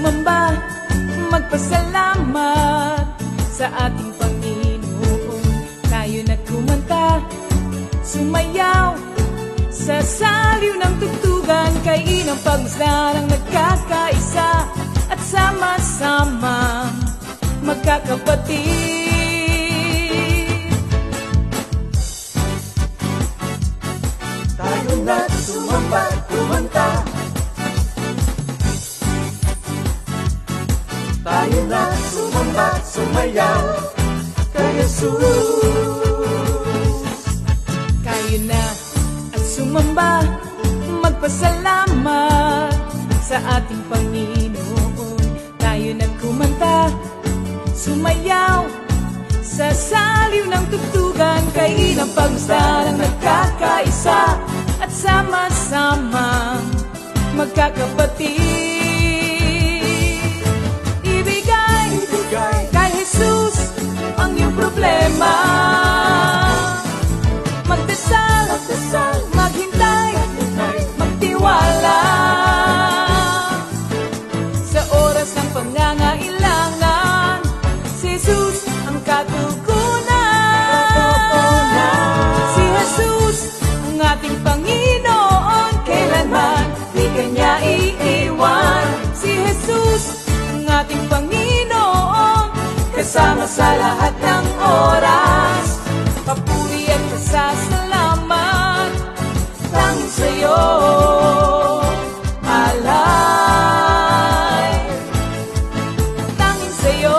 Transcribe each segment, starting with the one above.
sumamba, magpasalamat sa ating Panginoon. Tayo na kumanta, sumayaw sa saliw ng tugtugan, kay inang pagmasdan ang nagkakaisa at sama-sama magkakapatid. Tayo na sumamba, kumanta. Tayo na sumamba, sumayaw kay Jesus. Tayo na at sumamba, magpasalamat sa ating Panginoon. Tayo na kumanta, sumayaw sa saliw ng tugtugan, kay inang pagmasdan ang nagkakaisa at sama-sama magkakapatid. Ibigay kay Jesus ang iyong problema. Magdasal, maghintay, magtiwala. Sa oras ng pangangailangan, si Jesus ang katugunan. Si Jesus ang ating Panginoon, kailanman di Kanya iiwan. Si Jesus ang ating Panginoon, kasama sa lahat ng oras. Papuri at pasasalamat tanging sa'yo, alay. Tanging sa'yo,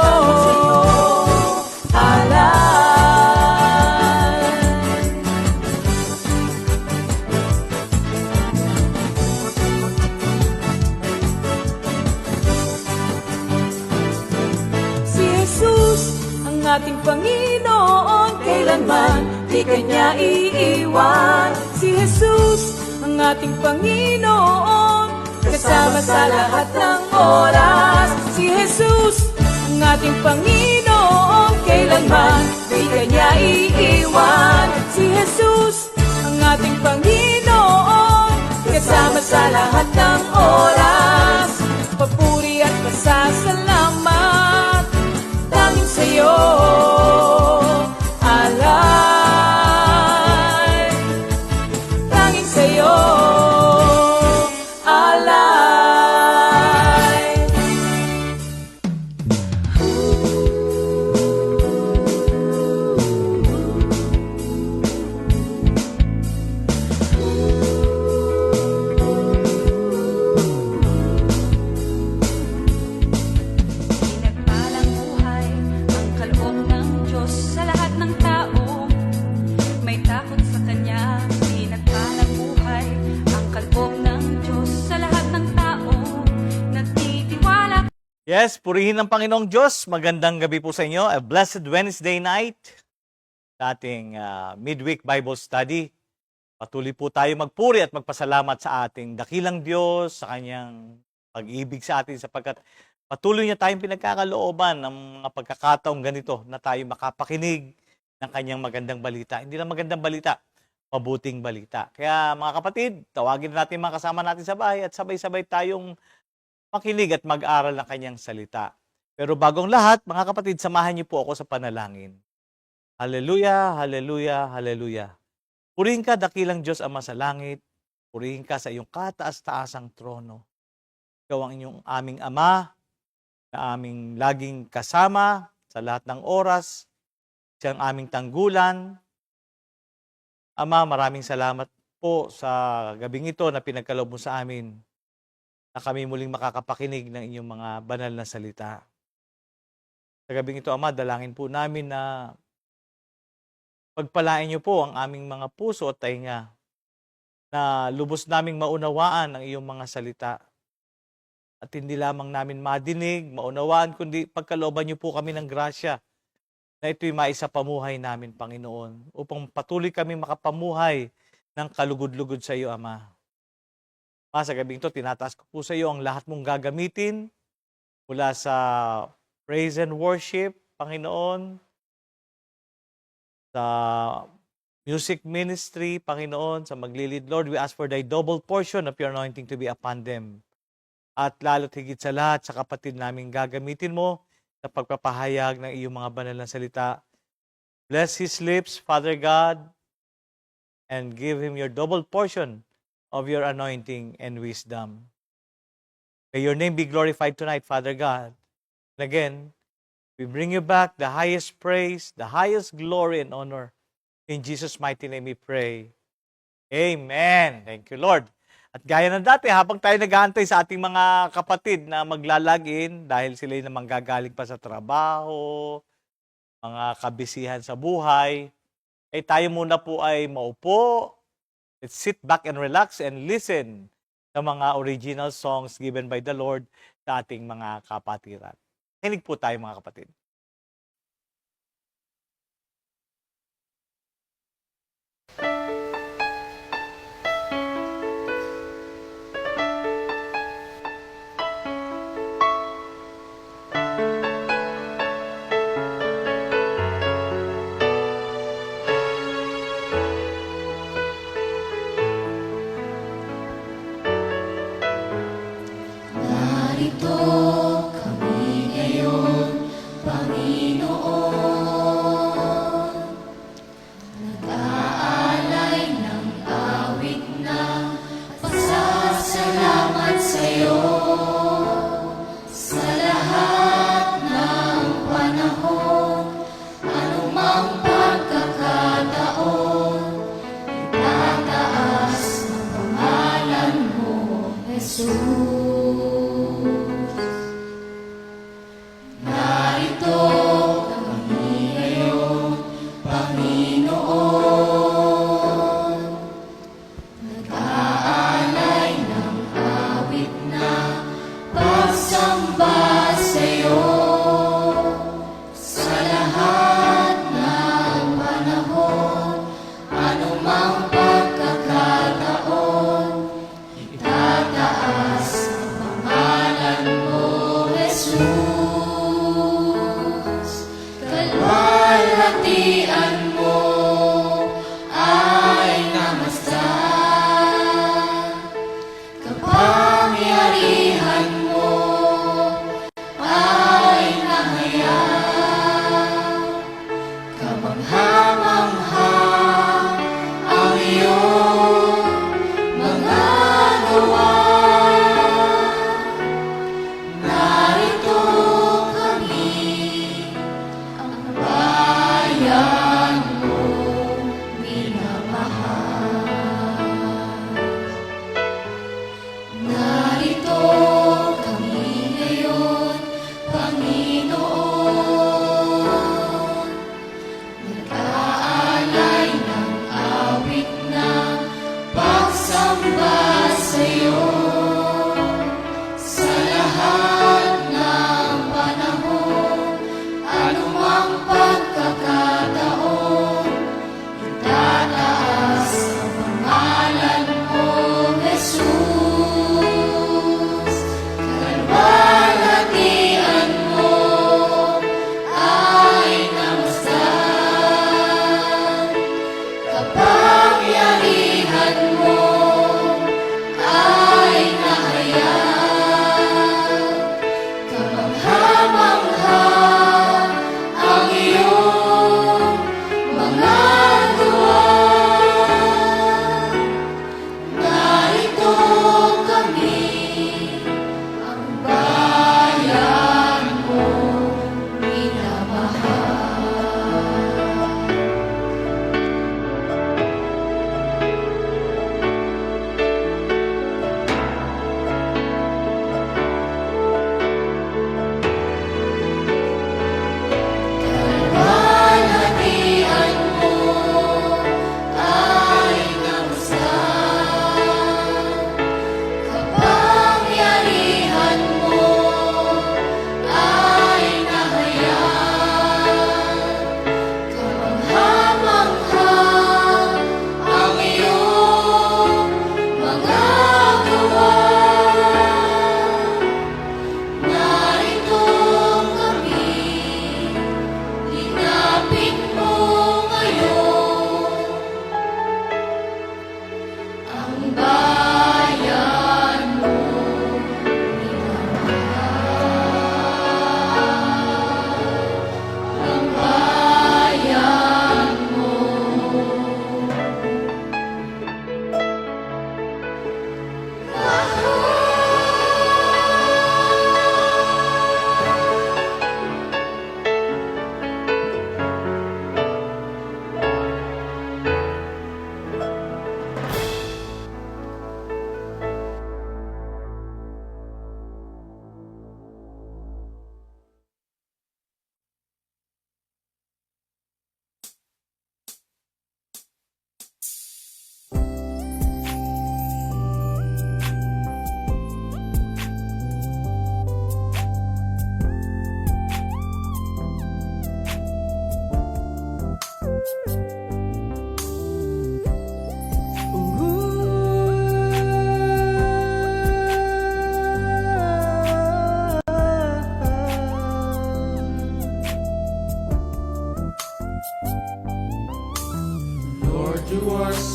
alay. Si Jesus ang ating Panginoon, kailanman di Kanya iiwan. Si Jesus ang ating Panginoon, kasama sa lahat ng oras. Si Jesus ang ating Panginoon, kailanman di Kanya iiwan. Si Jesus ang ating Panginoon, kasama sa lahat ng oras. Papuri at pasasalamat tanging sa'yo, alay. Tanging sa'yo, alay. Pinagpalang buhay ang kaloob ng Diyos sa lahat ng tao. May takot sa Kanya. Pinagpalang buhay ang kaloob ng Diyos sa lahat ng tao. Nagtitiwala. Yes, purihin ng Panginoong Diyos. Magandang gabi po sa inyo. A blessed Wednesday night sa ating midweek Bible study. Patuloy po tayo magpuri at magpasalamat sa ating dakilang Diyos, sa Kanyang pag-ibig sa atin, sapagkat patuloy niya tayong pinagkakalooban ng mga pagkakataong ganito na tayo makapakinig ng Kanyang magandang balita. Hindi lang magandang balita, mabuting balita. Kaya mga kapatid, tawagin natin mga kasama natin sa bahay at sabay-sabay tayong makinig at mag-aral ng Kanyang salita. Pero bagong lahat, mga kapatid, samahan niyo po ako sa panalangin. Hallelujah, hallelujah, hallelujah. Purihin ka, dakilang Diyos Ama sa langit. Purihin ka sa iyong kataas-taasang trono. Ikaw ang inyong aming Ama, na aming laging kasama sa lahat ng oras. Siya ang aming tanggulan. Ama, maraming salamat po sa gabing ito na pinagkaloob mo sa amin, na kami muling makakapakinig ng inyong mga banal na salita. Sa gabing ito, Ama, dalangin po namin na pagpalain niyo po ang aming mga puso at tainga, na lubos naming maunawaan ang iyong mga salita. At hindi lamang namin madinig, maunawaan, kundi pagkalooban niyo po kami ng grasya na ito'y maisapamuhay namin, Panginoon, upang patuloy kami makapamuhay ng kalugod-lugod sa iyo, Ama. Ma, sa gabing ito, tinataas ko po sa iyo ang lahat mong gagamitin mula sa praise and worship, Panginoon, sa music ministry, Panginoon, sa maglilid. Lord, we ask for thy double portion of your anointing to be upon them. at lalo't higit sa lahat sa kapatid namin gagamitin mo sa pagpapahayag ng iyong mga banal na salita. Bless his lips, Father God, and give him your double portion of your anointing and wisdom. May your name be glorified tonight, Father God. And again, we bring you back the highest praise, the highest glory and honor. In Jesus' mighty name we pray. Amen. Thank you, Lord. At gaya ng dati, habang tayo nag-aantay sa ating mga kapatid na maglalagin dahil sila naman gagaling pa sa trabaho, mga kabisihan sa buhay, ay tayo muna po ay maupo. Let's sit back and relax and listen sa mga original songs given by the Lord sa ating mga kapatiran. Kinig po tayo mga kapatid. Narito kami ngayon, Panginoon, nag-aalay ng awit na pasasalamat sa'yo sa lahat ng panahon, anumang pagkakataon, itataas ang pangalan mo, Jesus. Narito kami ngayon, Panginoon, nag-aalay ng awit na pagsamba sa'yo sa lahat ng panahon, anumang pagkakataon, itataas ang pangalan mo, Jesus. Kalwalhatian mo ay namasdan, kapangyarihan mo ay nahayag, kamangha-mangha ang iyong mga gawa. Narito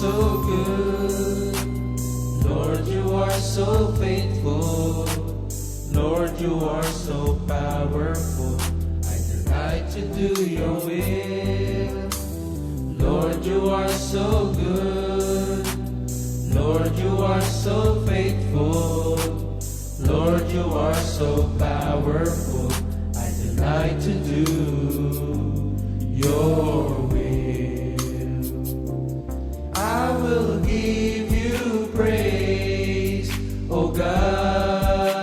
so good. Lord, you are so faithful. Lord, you are so powerful. I delight to do your will. Lord, you are so good. Lord, you are so faithful. Lord, you are so powerful. I delight to do your will. I will give you praise, O God.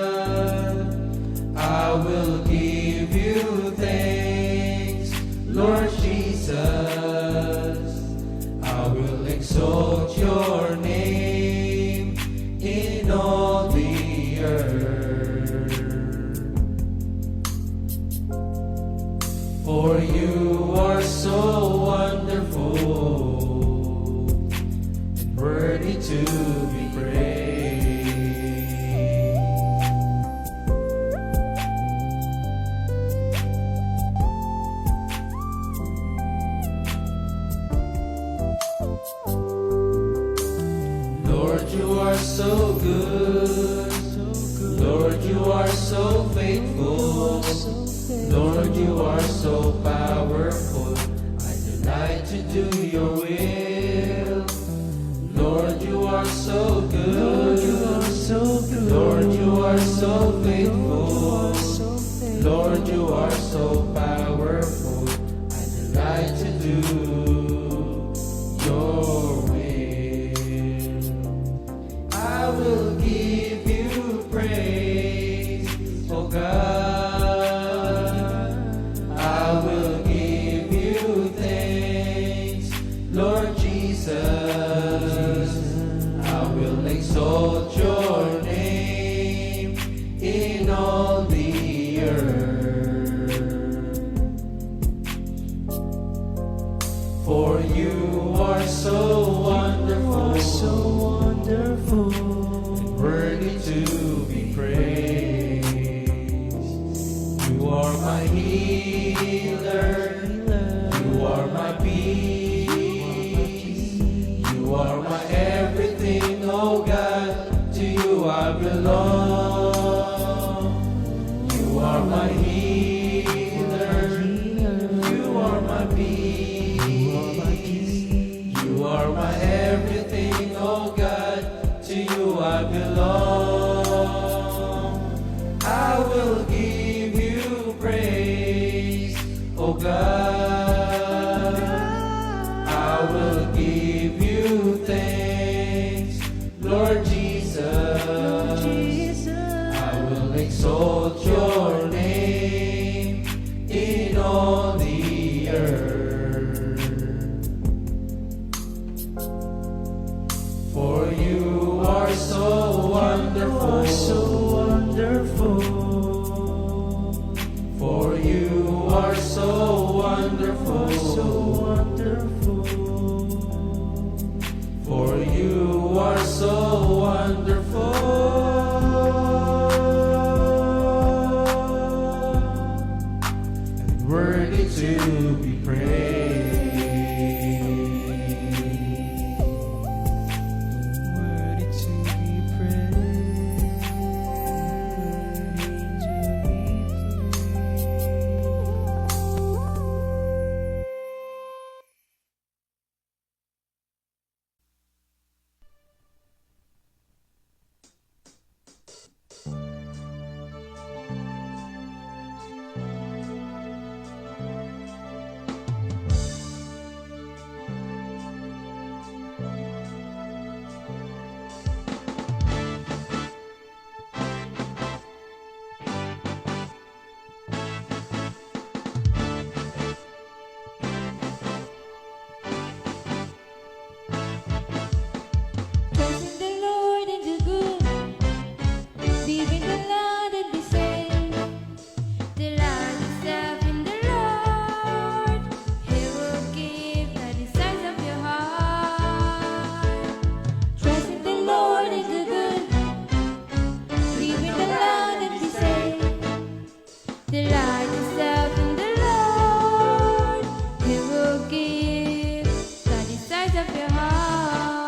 I will give you thanks, Lord Jesus. I will exalt your name in all the earth. For you are so wonderful and worthy to be praised. Lord, you are so good. Lord, you are so faithful. Lord, you are so powerful. I delight to do your will. Lord, you are so good. Lord, you are so faithful. Lord, you are so powerful. I delight to do your will. I will give you praise, oh God. I will give you thanks, Lord Jesus. I will exalt your name in all the earth. For you are so wonderful, and worthy to be praised. You are my healer, you are my peace, you are my everything, oh God, to you I belong. You are my healer, you are my peace, you are my everything, oh God, to you I belong. I will give you praise, oh God. I will give you thanks, Lord Jesus. I will exalt your name in all the earth. For you are so wonderful, For you are so wonderful, For you are so wonderful, and worthy to be praised. Worthy to be praised. Trust in the Lord and do good. Live in the land and be saved. Delight yourself in the Lord. He will give the desires of your heart. Trust in the Lord and do good. Live in the land and be saved. Delight yourself in the Lord. He will give the desires of your heart.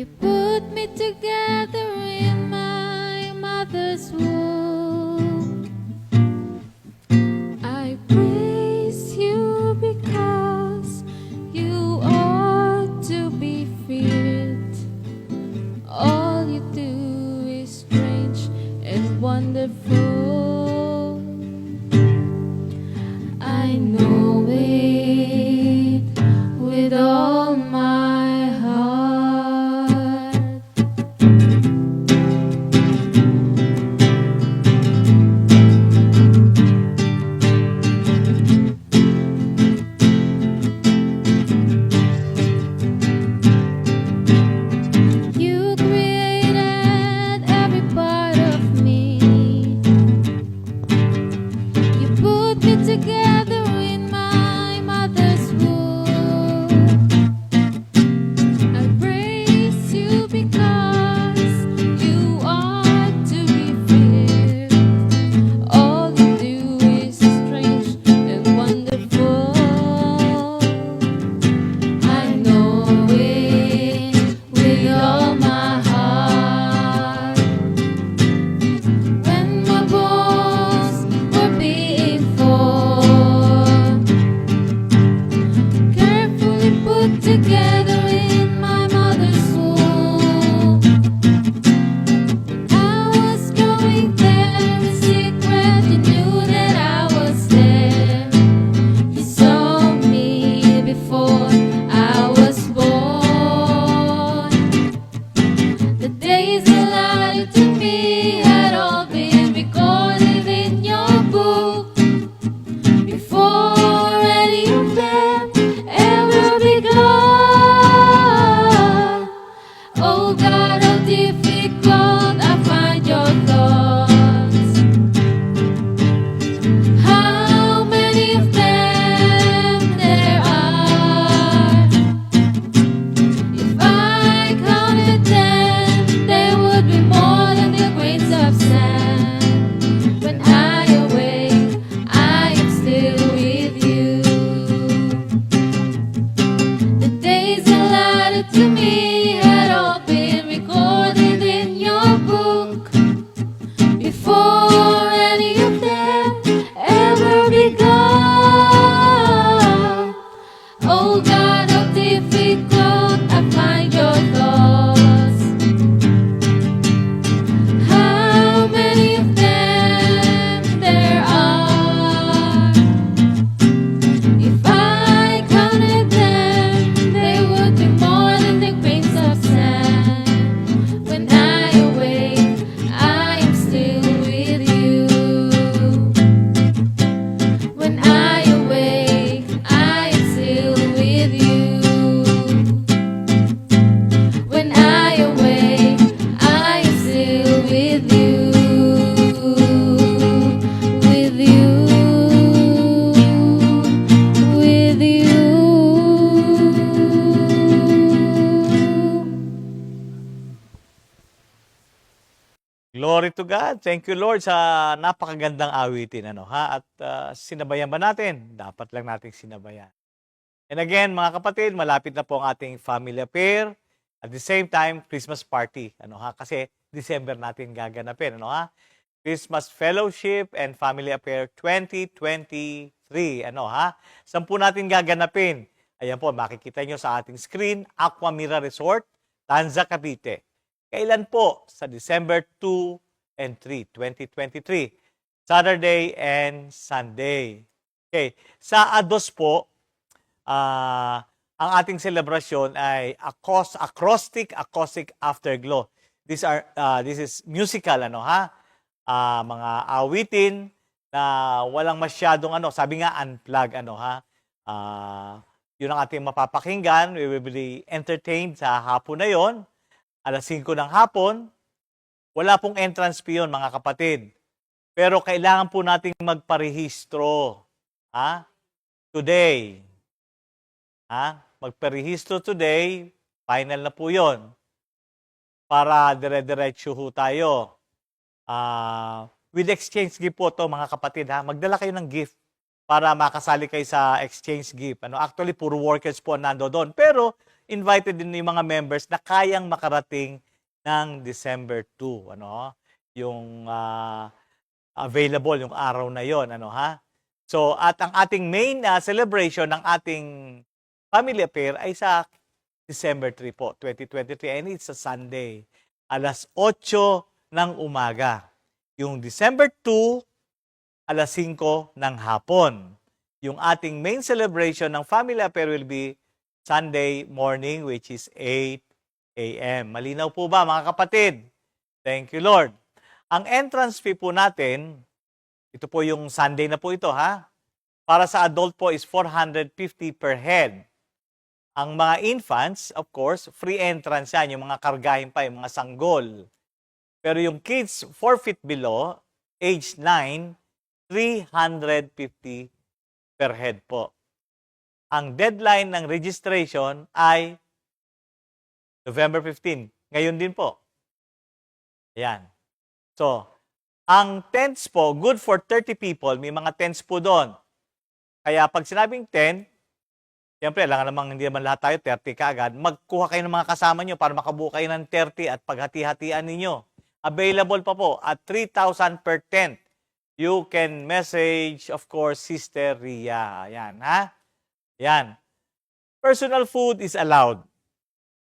You put me together in my mother's womb. I praise you because you are to be feared. All you do is strange and wonderful. I know it with all my heart. You created every part of me. You put me together in my mother's womb. I praise you because you are to be feared. All you do is strange and wonderful. I know it with all my heart. When my bones were being formed, carefully put together in my mother's womb, I was going there in secret. You knew that I was there. You saw me before I was born. The days allotted to me had all been recorded in your book before any of them ever begun. Oh God, how difficult I find your thoughts. How many of them there are? If I counted them, they would be more than the grains of sand. When I awake, I am still with you. The days allotted to me had all been recorded in your book before any of them ever begun. Oh God, how difficult I find your thoughts. How many of them there are? If I counted them, they would be more than the grains of sand. When I awake, I am still with you. When I awake, I am still with you. When I awake, I am still with you. With you. With you. Glory to God. Thank you, Lord, sa napakagandang awitin. Ano, ha? At sinabayan ba natin? Dapat lang nating sinabayan. And again, mga kapatid, malapit na po ang ating family affair. At the same time, Christmas party. Ano, ha? Kasi December natin gaganapin. Ano, ha? Christmas Fellowship and Family Affair 2023. Ano, ha? Saan po natin gaganapin? Ayan po, makikita nyo sa ating screen, Aquamira Resort, Tanza, Cavite. Kailan po? Sa December 2 and 3, 2023. Saturday and Sunday. Okay. Sa A2 po, ang ating selebrasyon ay acrostic afterglow. This is musical, ano, ha? Mga awitin na walang masyadong ano, sabi nga unplug, ano, ha? Yun ang ating mapapakinggan. We will be entertained sa hapon na yon. Alas 5 ng hapon. Wala pong entrance fee yun, mga kapatid. Pero kailangan po nating magparehistro. Ha? Today. Ha? Magparehistro today. Final na po yon. Para dire-diretso ho tayo. With exchange gift po to, mga kapatid. Ha? Magdala kayo ng gift para makasali kayo sa exchange gift. Ano? Actually, puro workers po nando doon. Pero invited din yung mga members na kayang makarating ng December 2. Ano? Yung available, yung araw na yon. Ano, ha? So, at ang ating main celebration ng ating family affair ay sa December 3 po, 2023. And it's a Sunday. Alas 8 ng umaga. Yung December 2, alas 5 ng hapon. Yung ating main celebration ng family affair will be Sunday morning, which is 8 a.m. Malinaw po ba, mga kapatid? Thank you, Lord. Ang entrance fee po natin, ito po yung Sunday na po ito, ha? Para sa adult po is 450 per head. Ang mga infants, of course, free entrance yan, yung mga kargahin pa, yung mga sanggol. Pero yung kids 4 feet below, age 9, 350 per head po. Ang deadline ng registration ay November 15. Ngayon din po. Ayan. So, ang tents po, good for 30 people. May mga tents po doon. Kaya pag sinabing tent, siyempre, alam namang hindi naman lahat tayo 30 kaagad. Magkuha kayo ng mga kasama nyo para makabuo kayo ng 30 at paghati-hatian ninyo. Available pa po at 3,000 per tent. You can message, of course, Sister Ria. Ayan, ha? Ayan. Personal food is allowed.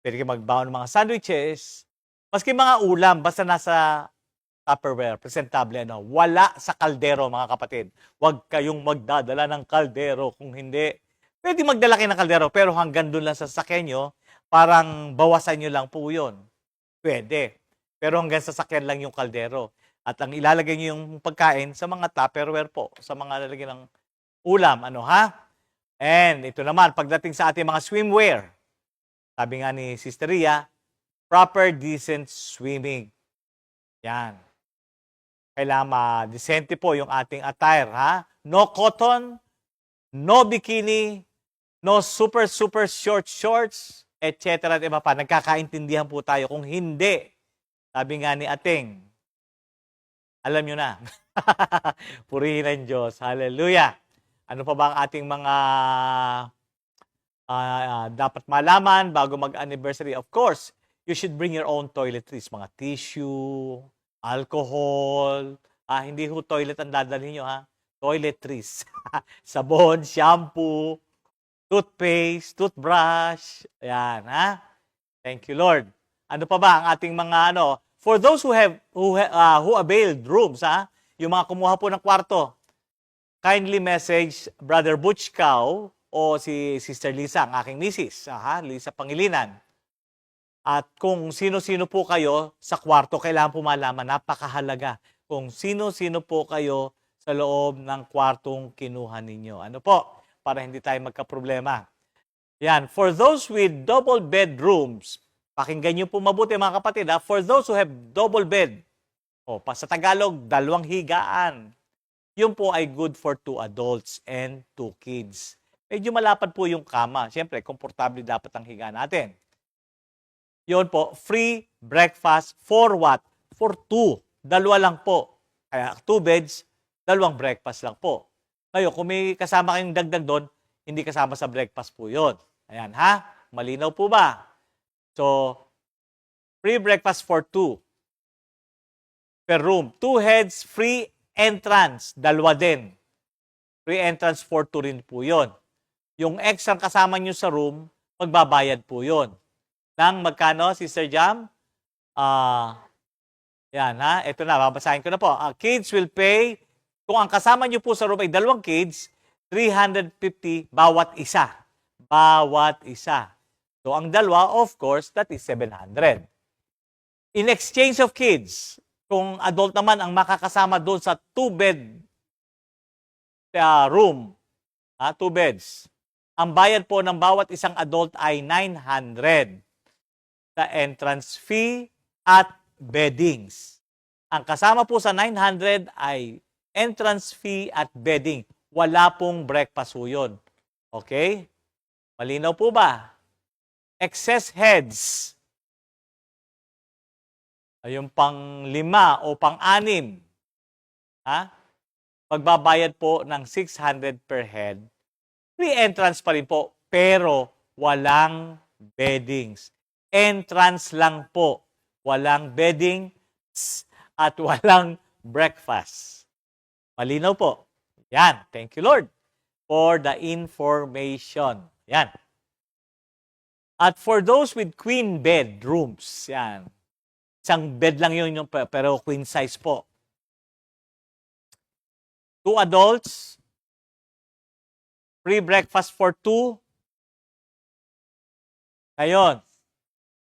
Pwede kayo magbaon ng mga sandwiches. Maski mga ulam, basta nasa Tupperware, presentable, ano. Wala sa kaldero, mga kapatid. Huwag kayong magdadala ng kaldero. Kung hindi, pwede magdala kayo ng kaldero, pero hanggang doon lang sa sasakyan nyo, parang bawasan nyo lang po yun. Pwede. Pero hanggang sa sasakyan lang yung kaldero. At ang ilalagay nyo yung pagkain sa mga Tupperware po, sa mga lalagyan ng ulam, ano, ha? And ito naman, pagdating sa ating mga swimwear, sabi nga ni Sister Ria, proper decent swimming. Yan. Kailangan ma-decente po yung ating attire, ha? No cotton, no bikini, no super short shorts, etc. at iba pa. Nagkakaintindihan po tayo. Kung hindi, sabi nga ni Ating, alam nyo na. Purihin ang Diyos. Hallelujah. Ano pa ba ang ating mga dapat malaman bago mag-anniversary? Of course, you should bring your own toiletries. Mga tissue, alcohol. Hindi ho toilet ang dadalhin nyo, ha? Toiletries. Sabon, shampoo, toothpaste, toothbrush. Ayan, ha? Thank you, Lord. Ano pa ba ang ating mga for those who availed rooms, ha? Yung mga kumuha po ng kwarto, kindly message Brother Butch Cow o si Sister Lisa, ang aking misis, Lisa Pangilinan. At kung sino-sino po kayo sa kwarto, kailangan po malaman, napakahalaga kung sino-sino po kayo sa loob ng kwartong kinuha ninyo. Ano po? Para hindi tayo magkaproblema. Yan. For those with double bedrooms, pakinggan nyo po mabuti, mga kapatid, ha? For those who have double bed, sa Tagalog, 2 higaan. Yun po ay good for 2 adults and 2 kids. Medyo malapad po yung kama. Siyempre, komportable dapat ang higa natin. Yun po, free breakfast for what? For 2. 2 lang po. Kaya 2 beds, 2 breakfast lang po. Ngayon, kung may kasama kayong dagdag doon, hindi kasama sa breakfast po yun. Ayan, ha? Malinaw po ba? So, free breakfast for 2 per room. 2 heads, free entrance. 2 din. Free entrance for 2 rin po yun. Yung extra kasama nyo sa room, magbabayad po yun. Nang magkano, Sister Jam? Yan, ha? Ito na, babasahin ko na po. Kids will pay, kung ang kasama nyo po sa room ay 2 kids, 350 bawat isa. Bawat isa. So, ang 2, of course, that is 700. In exchange of kids, kung adult naman ang makakasama doon sa 2-bed room, 2 beds, ang bayad po ng bawat isang adult ay 900. Sa entrance fee at beddings. Ang kasama po sa 900 ay entrance fee at bedding. Wala pong breakfast po yun. Okay? Malinaw po ba? Excess heads. Yung pang-5 o pang-6. Magbabayad po ng 600 per head. Free entrance pa rin po, pero walang beddings. Entrance lang po. Walang bedding at walang breakfast. Malinaw po. Yan. Thank you, Lord, for the information. Yan. At for those with queen bed rooms, yan. Isang bed lang yun, pero queen size po. 2 adults, free breakfast for 2. Ngayon,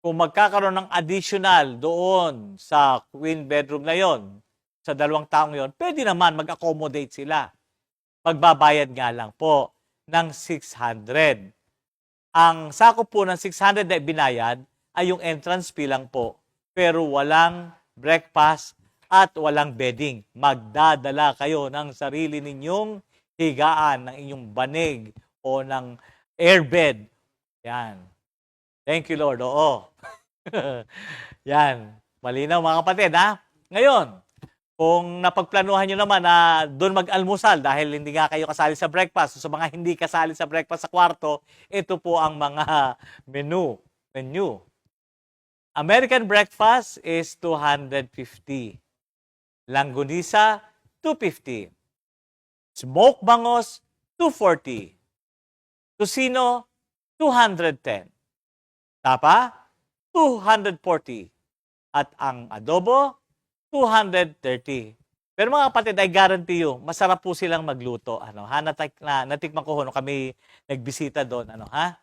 kung magkakaroon ng additional doon sa queen bedroom na yon, sa 2 taong yon, pwede naman mag-accommodate sila. Magbabayad nga lang po ng 600. Ang sakop po ng 600 na binayad ay yung entrance fee lang po. Pero walang breakfast at walang bedding. Magdadala kayo ng sarili ninyong higaan, ng inyong banig o ng airbed. Yan. Thank you, Lord. Oo. Yan. Malinaw mga kapatid, ha? Ngayon, kung napagplanuhan nyo naman na doon mag-almusal dahil hindi nga kayo kasali sa breakfast, so sa mga hindi kasali sa breakfast sa kwarto, ito po ang mga menu. American breakfast is 250. Langgonisa, 250. Smoked bangos, 240. Tocino, 210. Tapa, 240. At ang adobo, 230. Pero mga kapatid, I guarantee you, masarap po silang magluto. Ano, ha? Natikman ko nung kami nagbisita doon. Ano, ha?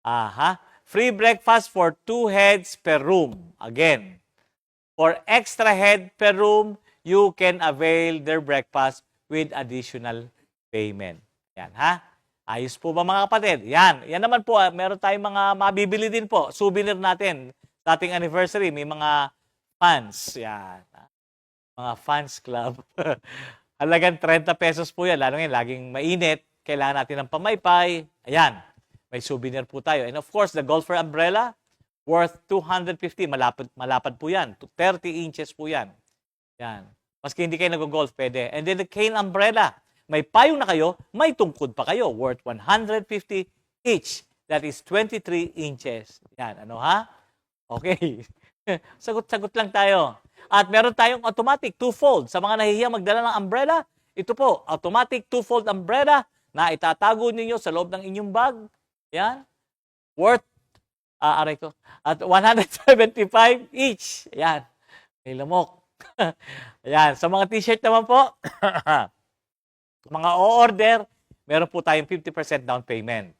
Aha. Free breakfast for 2 heads per room. Again, for extra head per room, you can avail their breakfast with additional payment. Yan, ha? Ayos po ba mga kapatid? Yan. Yan naman po, meron tayong mga mabibili din po. Souvenir natin. Sa ating anniversary, may mga fans. Yan. Mga fans club. Halagang 30 pesos po yan. Lalo ngayon, laging mainit. Kailangan natin ng pamaypay. Ayan. May souvenir po tayo. And of course, the golfer umbrella, worth 250. Malapad po yan. 30 inches po yan. Yan. Maski hindi kayo nag-golf, pwede. And then the cane umbrella. May payong na kayo, may tungkod pa kayo. Worth 150 each. That is 23 inches. Yan. Ano ha? Okay. Sagot-sagot lang tayo. At meron tayong automatic two-fold. Sa mga nahihiya magdala ng umbrella, ito po, automatic two-fold umbrella na itatago ninyo sa loob ng inyong bag. Yan. Worth, at 175 each. Yan. May lamok. Yan. Sa mga t-shirt naman po, mga o-order, meron po tayong 50% down payment.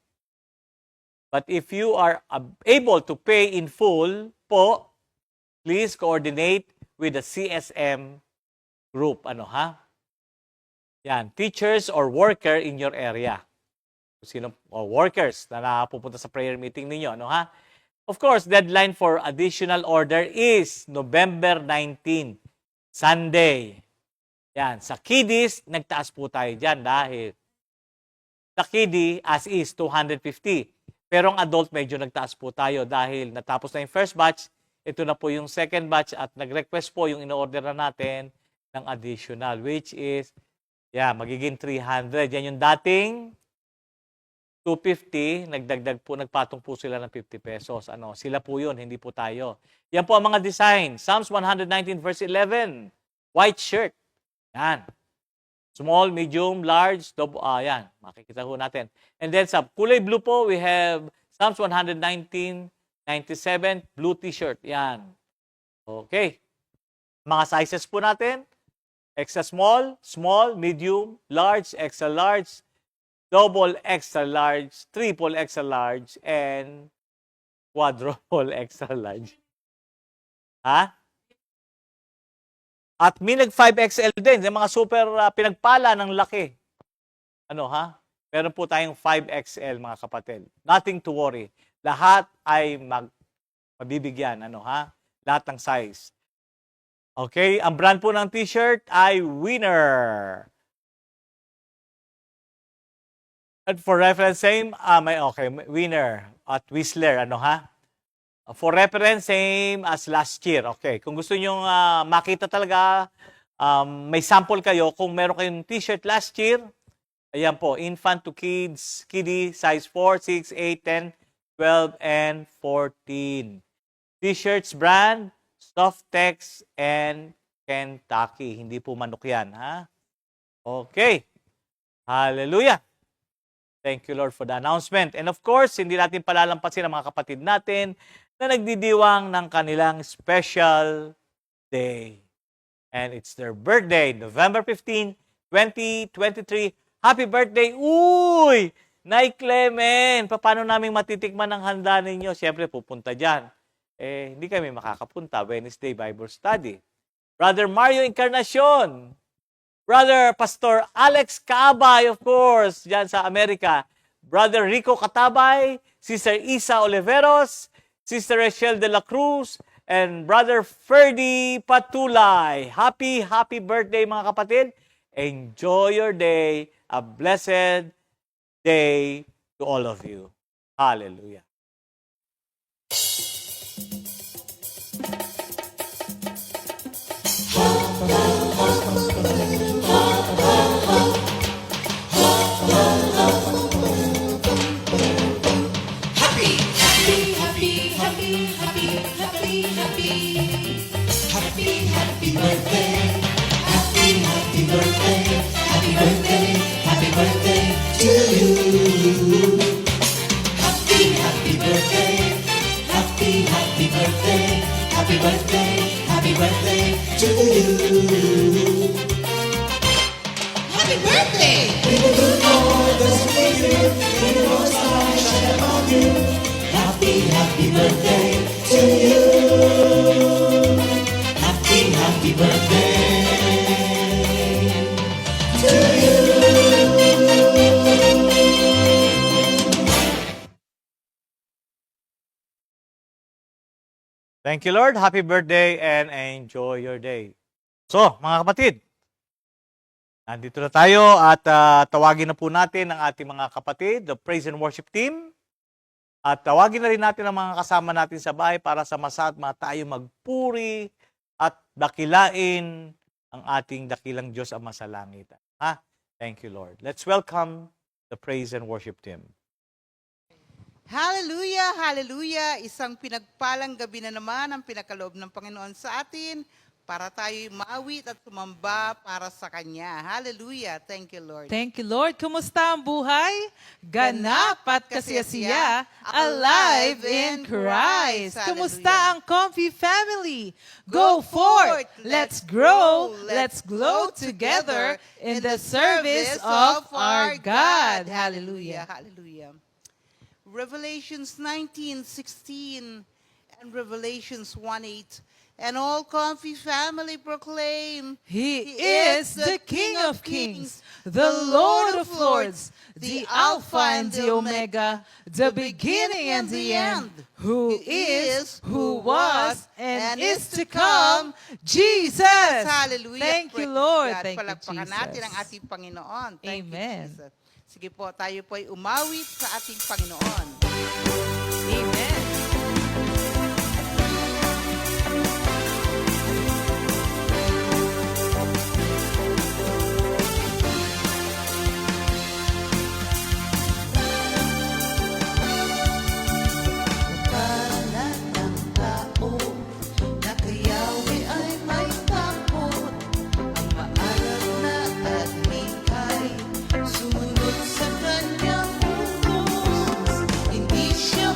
But if you are able to pay in full po, please coordinate with the CSM group. Ano ha? Yan. Teachers or worker in your area. Sino, or workers na napupunta sa prayer meeting ninyo. Ano ha? Of course, deadline for additional order is November 19, Sunday. Yan. Sa kiddies, nagtaas po tayo dyan dahil sa kiddie, as is, 250. Pero ang adult, medyo nagtaas po tayo dahil natapos na yung first batch, ito na po yung second batch at nag-request po yung in-order na natin ng additional, which is, magiging 300. Yan yung dating 250, nagdagdag po, nagpatong po sila ng 50 pesos. Ano, sila po yun, hindi po tayo. Yan po ang mga design. Psalms 119 verse 11, white shirt. Yan. Small, medium, large, double, yan. Makikita ho natin. And then sa kulay blue po, we have Psalms 119, 97, blue t-shirt. Yan. Okay. Mga sizes po natin, extra small, small, medium, large, extra large, double extra large, triple extra large, and quadruple extra large. Ha? At may nag 5XL din, yung mga super pinagpala ng laki. Ano ha? Meron po tayong 5XL mga kapatid. Nothing to worry. Lahat ay mabibigyan. Ano ha? Lahat ng size. Okay, ang brand po ng t-shirt ay Winner. At for reference, same, Winner at Whistler, ano ha? For reference, same as last year. Okay, kung gusto nyo makita talaga, may sample kayo. Kung meron kayong t-shirt last year, ayan po, infant to kids, kiddie, size 4, 6, 8, 12, and 14. T-shirts brand, Softex, and Kentucky. Hindi po manok yan, ha? Okay. Hallelujah. Thank you, Lord, for the announcement. And of course, hindi natin palalampasin ang mga kapatid natin na nagdidiwang ng kanilang special day. And it's their birthday, November 15, 2023. Happy birthday! Uy! Nay Clemen, paano namin matitikman ang handa ninyo? Siyempre, pupunta dyan. Hindi kami makakapunta. Wednesday Bible Study. Brother Mario Encarnacion. Brother Pastor Alex Kaabay, of course, dyan sa Amerika. Brother Rico Katabay, Sister Isa Oliveros, Sister Rachel de la Cruz, and Brother Ferdy Patulay. Happy birthday mga kapatid. Enjoy your day. A blessed day to all of you. Hallelujah. Thank you, Lord. Happy birthday and enjoy your day. So, mga kapatid, nandito na tayo at tawagin na po natin ang ating mga kapatid, the praise and worship team. At tawagin na rin natin ang mga kasama natin sa bahay para sama-sama tayo magpuri at dakilain ang ating dakilang Diyos Ama sa langit. Ha? Thank you, Lord. Let's welcome the praise and worship team. Hallelujah, hallelujah. Isang pinagpalang gabi na naman ang pinakaloob ng Panginoon sa atin para tayo'y maawit at sumamba para sa Kanya. Hallelujah. Thank you, Lord. Thank you, Lord. Kumusta ang buhay? Ganap at kasiyasiya, alive in Christ. Kumusta ang Comfy family? Go forth, let's grow, let's glow together in the service of our God. Hallelujah. Hallelujah. Revelations 19:16 and Revelations 1:8. And all Comfy family proclaim, He is the King of Kings, the Lord of Lords, the Alpha and the Omega, the beginning and the end, who is, who was, and is to come, Jesus. Hallelujah. Thank you, Praise Lord. God. Thank you, Palakpakan natin ang Jesus. ating Panginoon. Thank Amen. you, Jesus. Sige po, tayo po ay umawit sa ating Panginoon. Amen. Kalat ng tao na kayawi ay may takot. Ang maaral na at likay sumunod sa kanyang utos. Hindi siya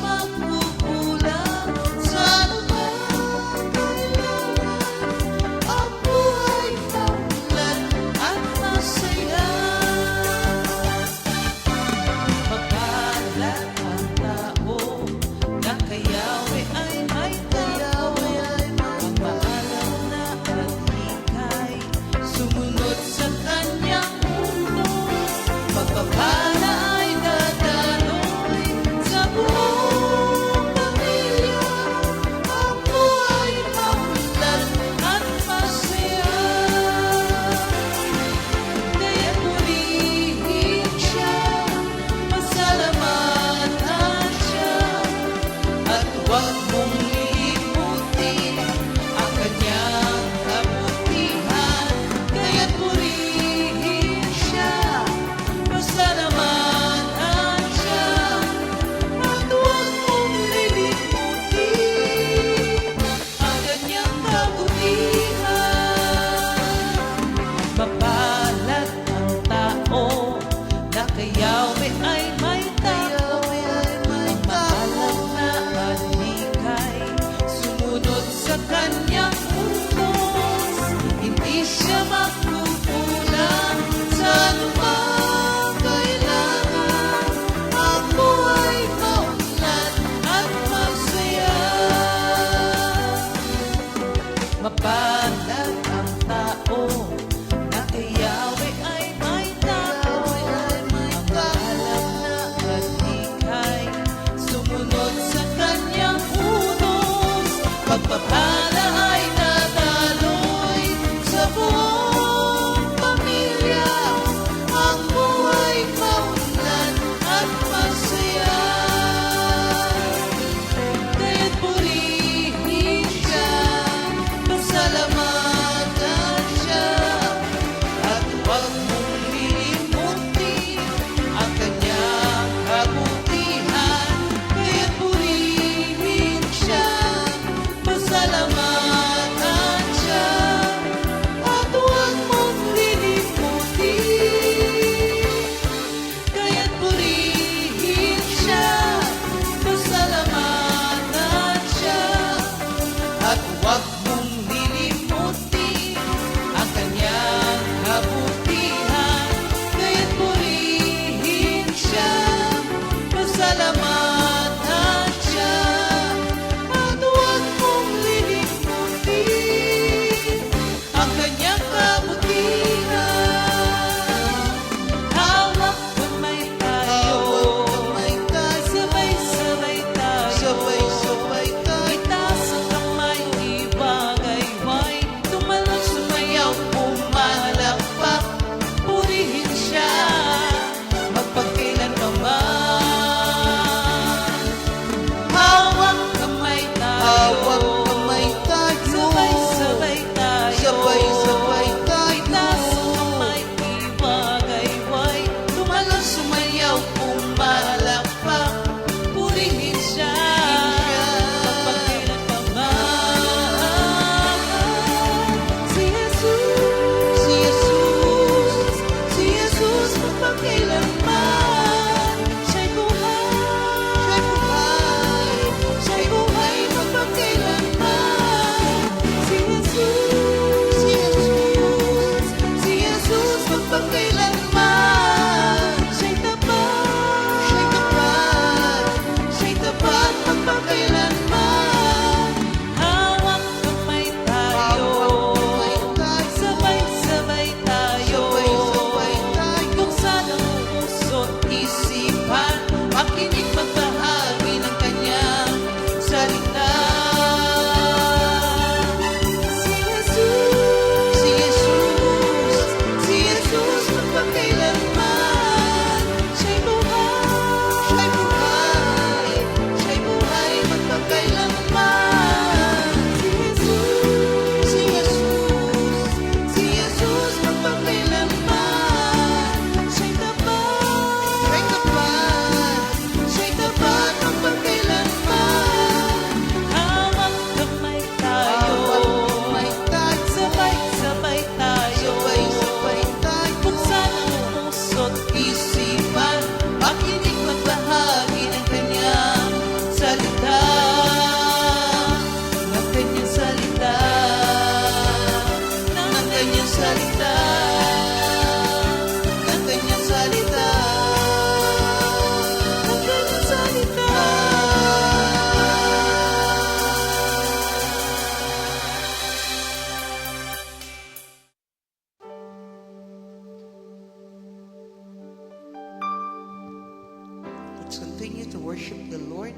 to worship the Lord.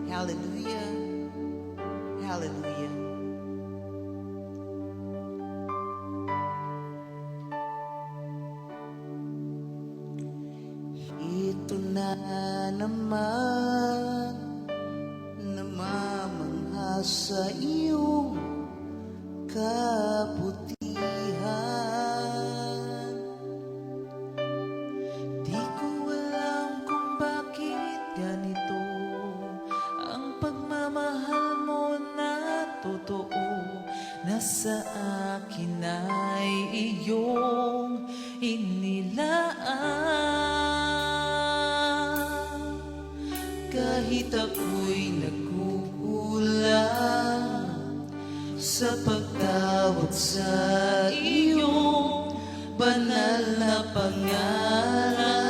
Hallelujah. Hallelujah. Ito na naman, namamangha sa iyong kabutihan. Di ko alam kung bakit ganito ang pagmamahal mo na totoo, na sa akin ay iyong inilaan. Kahit ako'y nagkukulang sa pagtawag sa iyong banal na pangalan,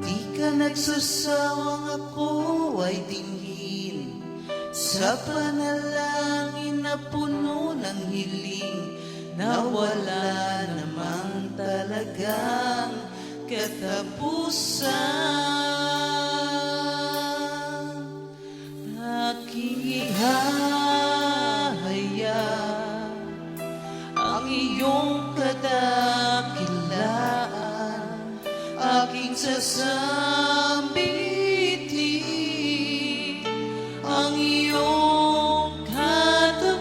di ka nagsasawang ako ay tingin sa panalangin na puno ng hiling, na wala namang talagang katapusan. Aking ihahaya ang iyong kadakilaan, aking sasambitin ang iyong katapatan,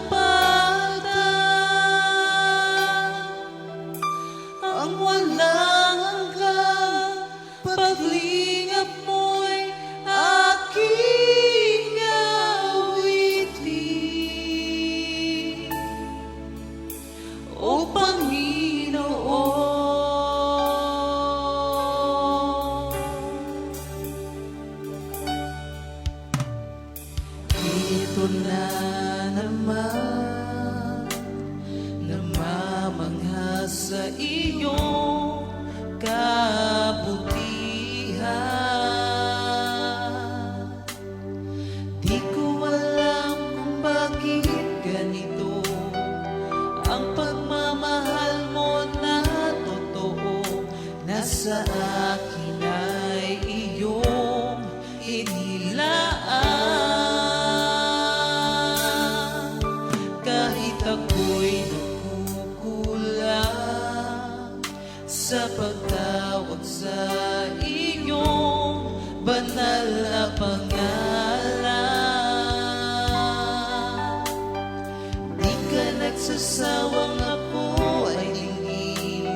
ang walang hanggang paglingap mo'y aking awitin. O Panginoon, ito na naman, namamangha sa iyong kabutihan. Di ko alam kung bakit ganito ang pagmamahal mo na totoo, na sa akin ay iyong inilaan. Kahit ako'y nagkukulang sa pagtawag sa iyong banal na pangalan, di ka nagsasawang ako ay tingin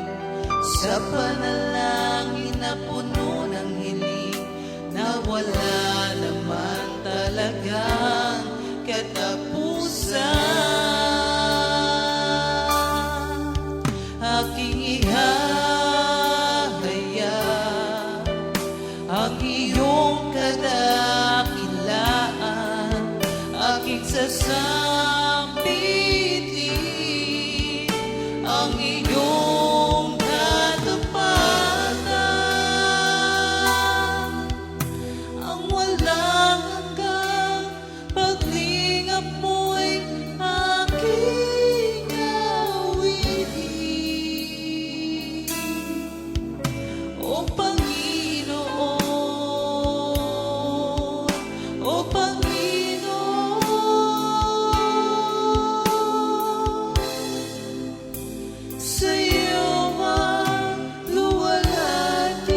sa panalangin na puno ng hiling, na wala naman talagang katapusan. Aking ihahaya ang iyong kadakilaan, aking sasambitin ang iyong katapatan, ang walang hanggang paglingap mo'y aking awitin. O Panginoon, O Panginoon, sa iyo ang luwalhati.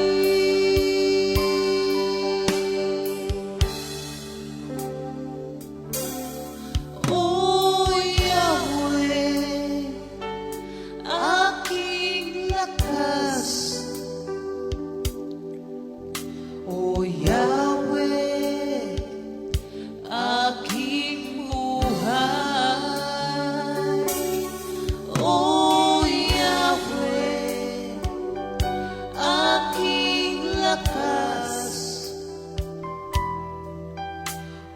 O Yahweh, aking lakas. O Yahweh, aking buhay. O Yahweh, aking lakas.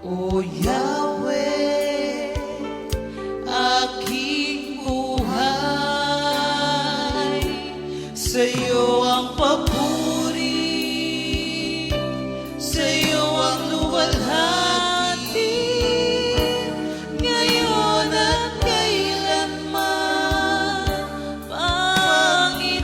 O Yahweh, aking buhay. Sa iyo ang papuri, sa iyo ang luwalhati, ngayon at kailanman, Panginoon.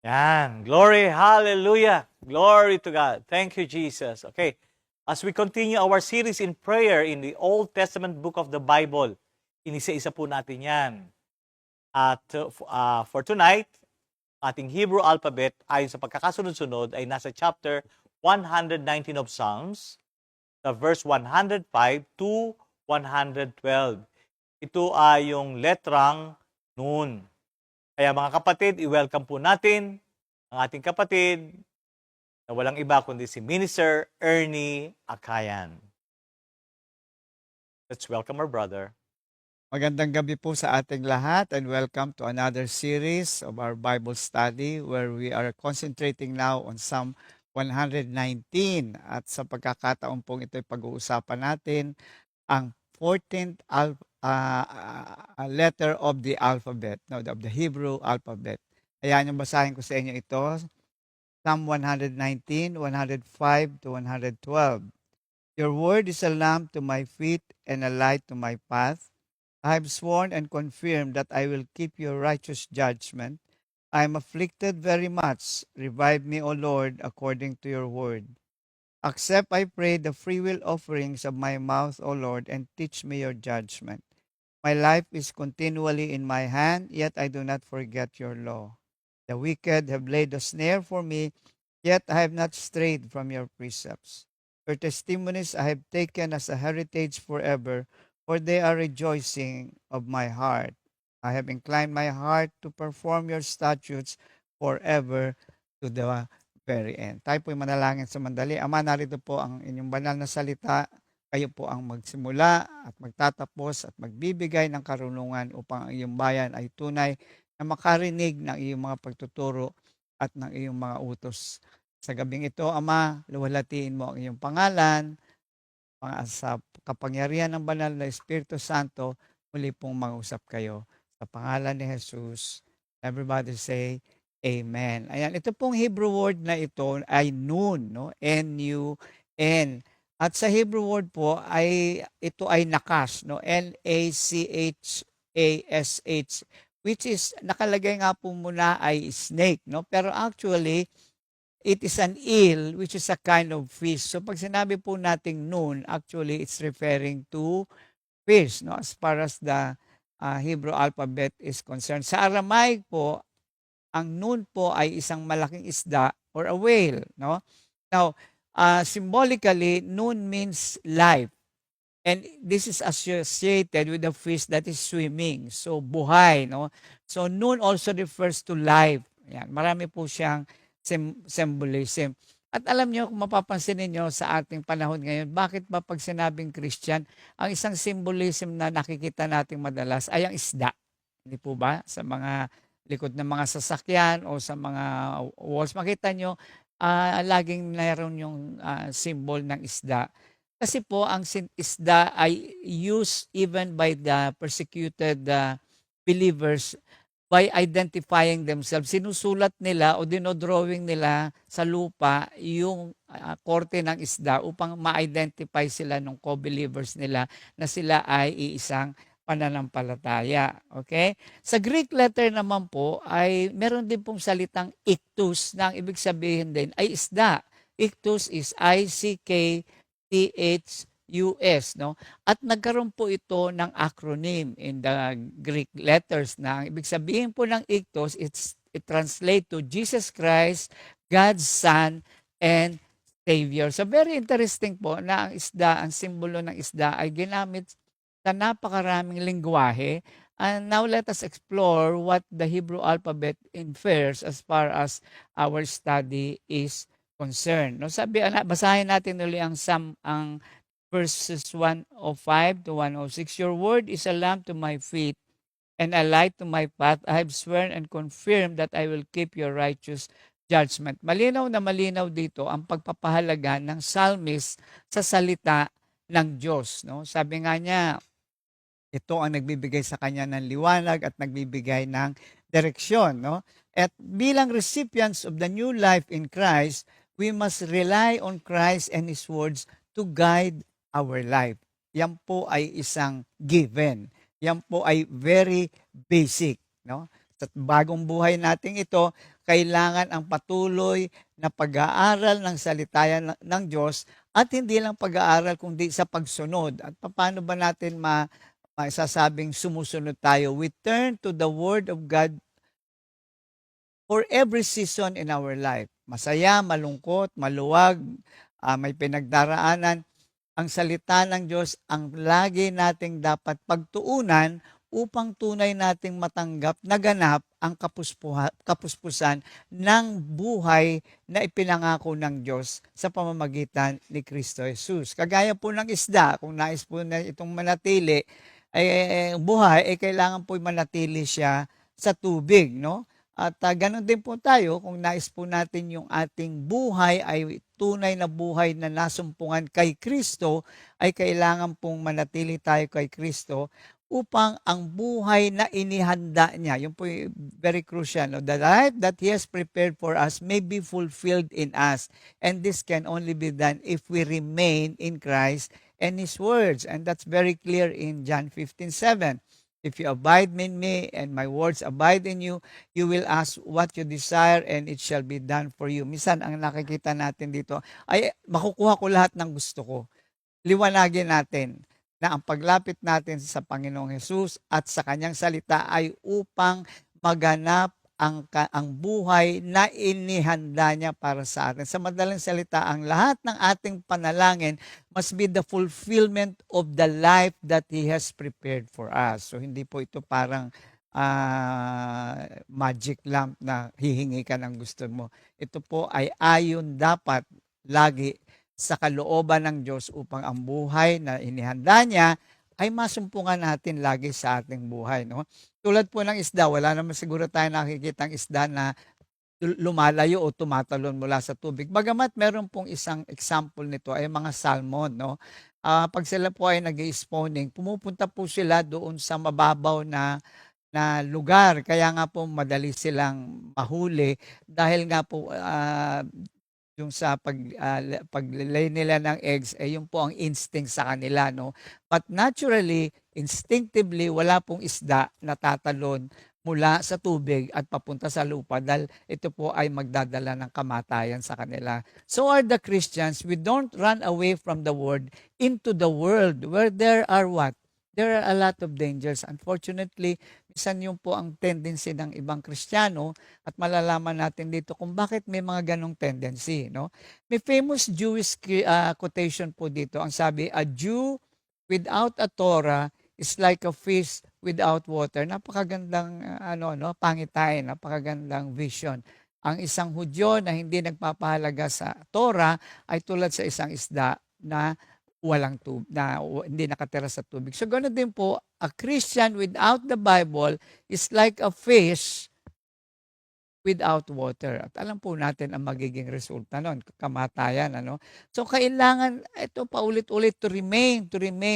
Yan. Glory, hallelujah. Glory to God. Thank you, Jesus. Okay. As we continue our series in prayer in the Old Testament book of the Bible, inisa-isa po natin yan. At for tonight, ating Hebrew alphabet ayon sa pagkakasunod-sunod ay nasa chapter 119 of Psalms, sa verse 105 to 112. Ito ay yung letrang Nun. Kaya mga kapatid, i-welcome po natin ang ating kapatid na walang iba kundi si Minister Ernie Akayan. Let's welcome our brother. Magandang gabi po sa ating lahat and welcome to another series of our Bible study where we are concentrating now on Psalm 119 at sa pagkakataon pong ito'y pag-uusapan natin ang 14th letter of the alphabet, no, of the Hebrew alphabet. Ayan yung basahin ko sa inyo ito, Psalm 119, 105 to 112. Your word is a lamp to my feet and a light to my path. I have sworn and confirmed that I will keep your righteous judgment. I am afflicted very much. Revive me, O Lord, according to your word. Accept, I pray, the freewill offerings of my mouth, O Lord, and teach me your judgment. My life is continually in my hand, yet I do not forget your law. The wicked have laid a snare for me, yet I have not strayed from your precepts. Your testimonies I have taken as a heritage forever, for they are rejoicing of my heart. I have inclined my heart to perform your statutes forever to the very end. Tayo po'y manalangin sa mandali. Ama, narito po ang inyong banal na salita. Kayo po ang magsimula at magtatapos at magbibigay ng karunungan upang ang iyong bayan ay tunay na makarinig ng iyong mga pagtuturo at ng iyong mga utos. Sa gabing ito, Ama, luwalhatiin mo ang iyong pangalan, sa kapangyarihan ng banal na Espiritu Santo, muli pong mag-usap kayo. Sa pangalan ni Jesus, everybody say, Amen. Ayan, ito pong Hebrew word na ito ay nun, no? N-U-N. At sa Hebrew word po ay ito ay nakas, no? N-A-C-H-A-S-H, which is nakalagay nga po muna ay snake, no? Pero actually, it is an eel, which is a kind of fish. So pag sinabi po nating nun, actually it's referring to fish, no? As far as the Hebrew alphabet is concerned. Sa Aramaic po, ang nun po ay isang malaking isda or a whale, no? Now, symbolically, nun means life. And this is associated with the fish that is swimming. So, buhay, no? So, nun also refers to life. Yan, marami po siyang symbolism. At alam niyo, kung mapapansin niyo sa ating panahon ngayon, bakit ba pag sinabing Christian, ang isang symbolism na nakikita nating madalas ay ang isda. Hindi po ba? Sa mga likod ng mga sasakyan o sa mga walls, makita nyo, laging mayroon yung symbol ng isda. Kasi po, ang isda ay used even by the persecuted believers by identifying themselves. Sinusulat nila o dinodrawing nila sa lupa yung korte ng isda upang ma-identify sila ng co-believers nila na sila ay iisang pananampalataya. Okay? Sa Greek letter naman po ay meron din pong salitang iktus na ang ibig sabihin din ay isda. Iktus is I-C-K-T-H-U-S. No? At nagkaroon po ito ng acronym in the Greek letters na ang ibig sabihin po ng iktus, it translates to Jesus Christ, God's Son, and Savior. So very interesting po na ang isda, ang simbolo ng isda ay ginamit sa napakaraming lingwahe. And now let us explore what the Hebrew alphabet infers as far as our study is concerned. No, basahin natin ulit ang verses 105 to 106. Your word is a lamp to my feet and a light to my path. I have sworn and confirmed that I will keep your righteous judgment. Malinaw na malinaw dito ang pagpapahalaga ng psalmist sa salita ng Diyos. No? Sabi nga niya, ito ang nagbibigay sa kanya ng liwanag at nagbibigay ng direksyon. No? At bilang recipients of the new life in Christ, we must rely on Christ and His words to guide our life. Yan po ay isang given. Yan po ay very basic. No? Sa bagong buhay natin ito, kailangan ang patuloy na pag-aaral ng salita ng Diyos at hindi lang pag-aaral kundi sa pagsunod. At paano ba natin maisasabing sumusunod tayo? We turn to the Word of God for every season in our life. Masaya, malungkot, maluwag, may pinagdaraanan. Ang salita ng Diyos ang lagi nating dapat pagtuunan upang tunay nating matanggap na ganap ang kapuspusan ng buhay na ipinangako ng Diyos sa pamamagitan ni Kristo Jesus. Kagaya po ng isda, kung nais po na itong manatili, buhay, kailangan po manatili siya sa tubig, no? At ganun din po tayo, kung nais po natin yung ating buhay ay tunay na buhay na nasumpungan kay Kristo, ay kailangan pong manatili tayo kay Kristo upang ang buhay na inihanda niya, yun po very crucial, no? The life that He has prepared for us may be fulfilled in us. And this can only be done if we remain in Christ and His words. And that's very clear in John 15:7. If you abide in me and my words abide in you, you will ask what you desire and it shall be done for you. Minsan, ang nakikita natin dito ay makukuha ko lahat ng gusto ko. Liwanagin natin na ang paglapit natin sa Panginoong Hesus at sa Kanyang salita ay upang maganap ang buhay na inihanda niya para sa atin. Sa madaling salita, ang lahat ng ating panalangin must be the fulfillment of the life that He has prepared for us. So hindi po ito parang magic lamp na hihingi ka ng gusto mo. Ito po ay ayon dapat lagi sa kalooban ng Diyos upang ang buhay na inihanda niya ay masumpungan natin lagi sa ating buhay, no? Tulad po ng isda, wala naman siguro tayo nakikitang isda na lumalayo o tumatalon mula sa tubig. Bagamat meron pong isang example nito ay mga salmon, no? Pag sila po ay nag-spawning, pumupunta po sila doon sa mababaw na lugar. Kaya nga po madali silang mahuli dahil nga po yung sa paglay nila ng eggs, yun po ang instinct sa kanila, no? But naturally, instinctively, wala pong isda na tatalon mula sa tubig at papunta sa lupa dahil ito po ay magdadala ng kamatayan sa kanila. So are the Christians. We don't run away from the word into the world where there are what? There are a lot of dangers. Unfortunately, minsan yun po ang tendency ng ibang Kristiyano at malalaman natin dito kung bakit may mga ganong tendency, no? May famous Jewish quotation po dito. Ang sabi, a Jew without a Torah is like a fish without water. Napakagandang pangitain, napakagandang vision. Ang isang Hudyo na hindi nagpapahalaga sa Torah ay tulad sa isang isda na walang tubig, na hindi nakatira sa tubig. So ganoon din po, a Christian without the Bible is like a fish without water. At alam po natin ang magiging resulta noon, kamatayan, ano? So kailangan ito paulit-ulit to remain,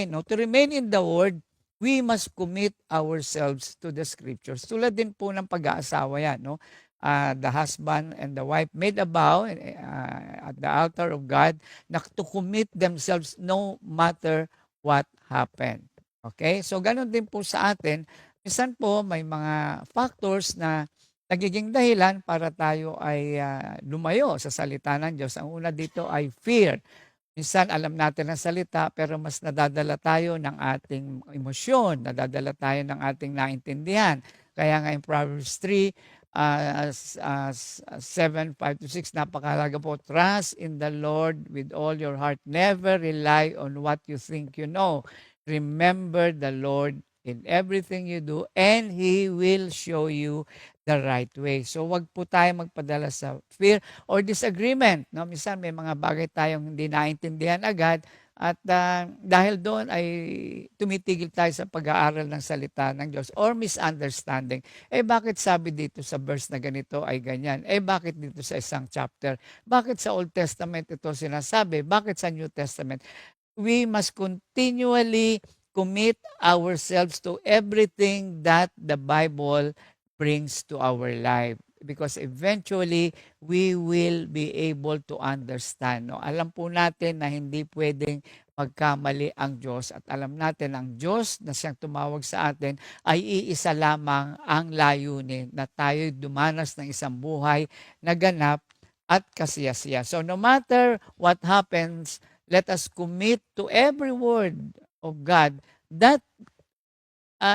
no? To remain in the word, we must commit ourselves to the scriptures. Tulad din po ng pag-aasawa yan, no? The husband and the wife made a vow at the altar of God na to commit themselves no matter what happened. Okay? So, ganun din po sa atin. Minsan po, may mga factors na nagiging dahilan para tayo ay lumayo sa salita ng Diyos. Ang una dito ay fear. Minsan, alam natin ang salita, pero mas nadadala tayo ng ating emosyon, nadadala tayo ng ating naintindihan. Kaya nga in Proverbs 3, 7:5-6, napakahalaga po. Trust in the Lord with all your heart. Never rely on what you think you know. Remember the Lord in everything you do and He will show you the right way. So wag po tayo magpadala sa fear or disagreement. No? Minsan may mga bagay tayong hindi naintindihan agad at dahil doon ay tumitigil tayo sa pag-aaral ng salita ng Diyos or misunderstanding. Bakit sabi dito sa verse na ganito ay ganyan? Bakit dito sa isang chapter? Bakit sa Old Testament ito sinasabi? Bakit sa New Testament? We must continually commit ourselves to everything that the Bible brings to our life. Because eventually, we will be able to understand. No? Alam po natin na hindi pwedeng magkamali ang Diyos. At alam natin, ang Diyos na siyang tumawag sa atin ay iisa lamang ang layunin na tayo dumanas ng isang buhay na ganap at kasiyasiya. So no matter what happens, let us commit to every word of God that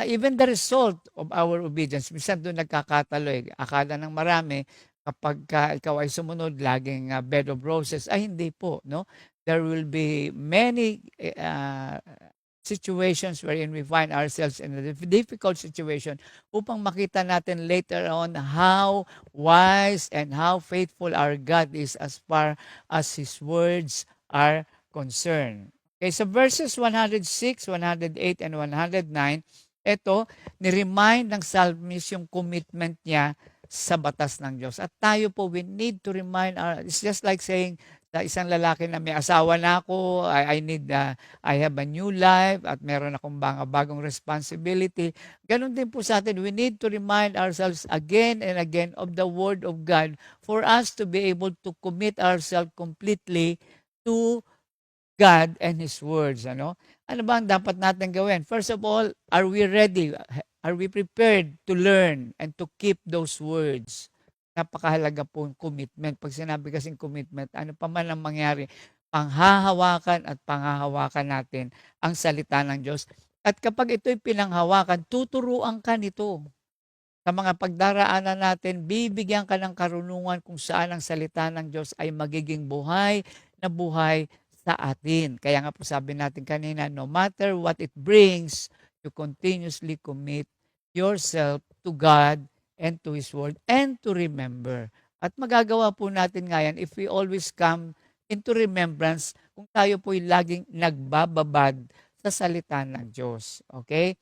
even the result of our obedience. Minsan doon nagkakatalo. Akala ng marami, kapag ikaw ay sumunod, laging bed of roses. Ay, hindi po. No? There will be many situations wherein we find ourselves in a difficult situation upang makita natin later on how wise and how faithful our God is as far as His words are concerned. Okay, so verses 106, 108, and 109, ito, ni-remind ng psalmist yung commitment niya sa batas ng Diyos. At tayo po, we need to remind, it's just like saying, sa isang lalaki na may asawa na ako, I have a new life, at meron akong bagong responsibility. Ganon din po sa atin, we need to remind ourselves again and again of the Word of God for us to be able to commit ourselves completely to God and His words. Ano ba ang dapat natin gawin? First of all, are we ready? Are we prepared to learn and to keep those words? Napakahalaga po yung commitment. Pag sinabi kasing commitment, ano pa man ang mangyari, panghahawakan at panghahawakan natin ang salita ng Diyos. At kapag ito'y pinanghawakan, tuturuan ka nito. Sa mga pagdaraanan natin, bibigyan ka ng karunungan kung saan ang salita ng Diyos ay magiging buhay na buhay sa atin. Kaya nga po sabi natin kanina, no matter what it brings, you continuously commit yourself to God and to His Word and to remember. At magagawa po natin ngayon if we always come into remembrance kung tayo po'y laging nagbababad sa salita ng Diyos. Okay?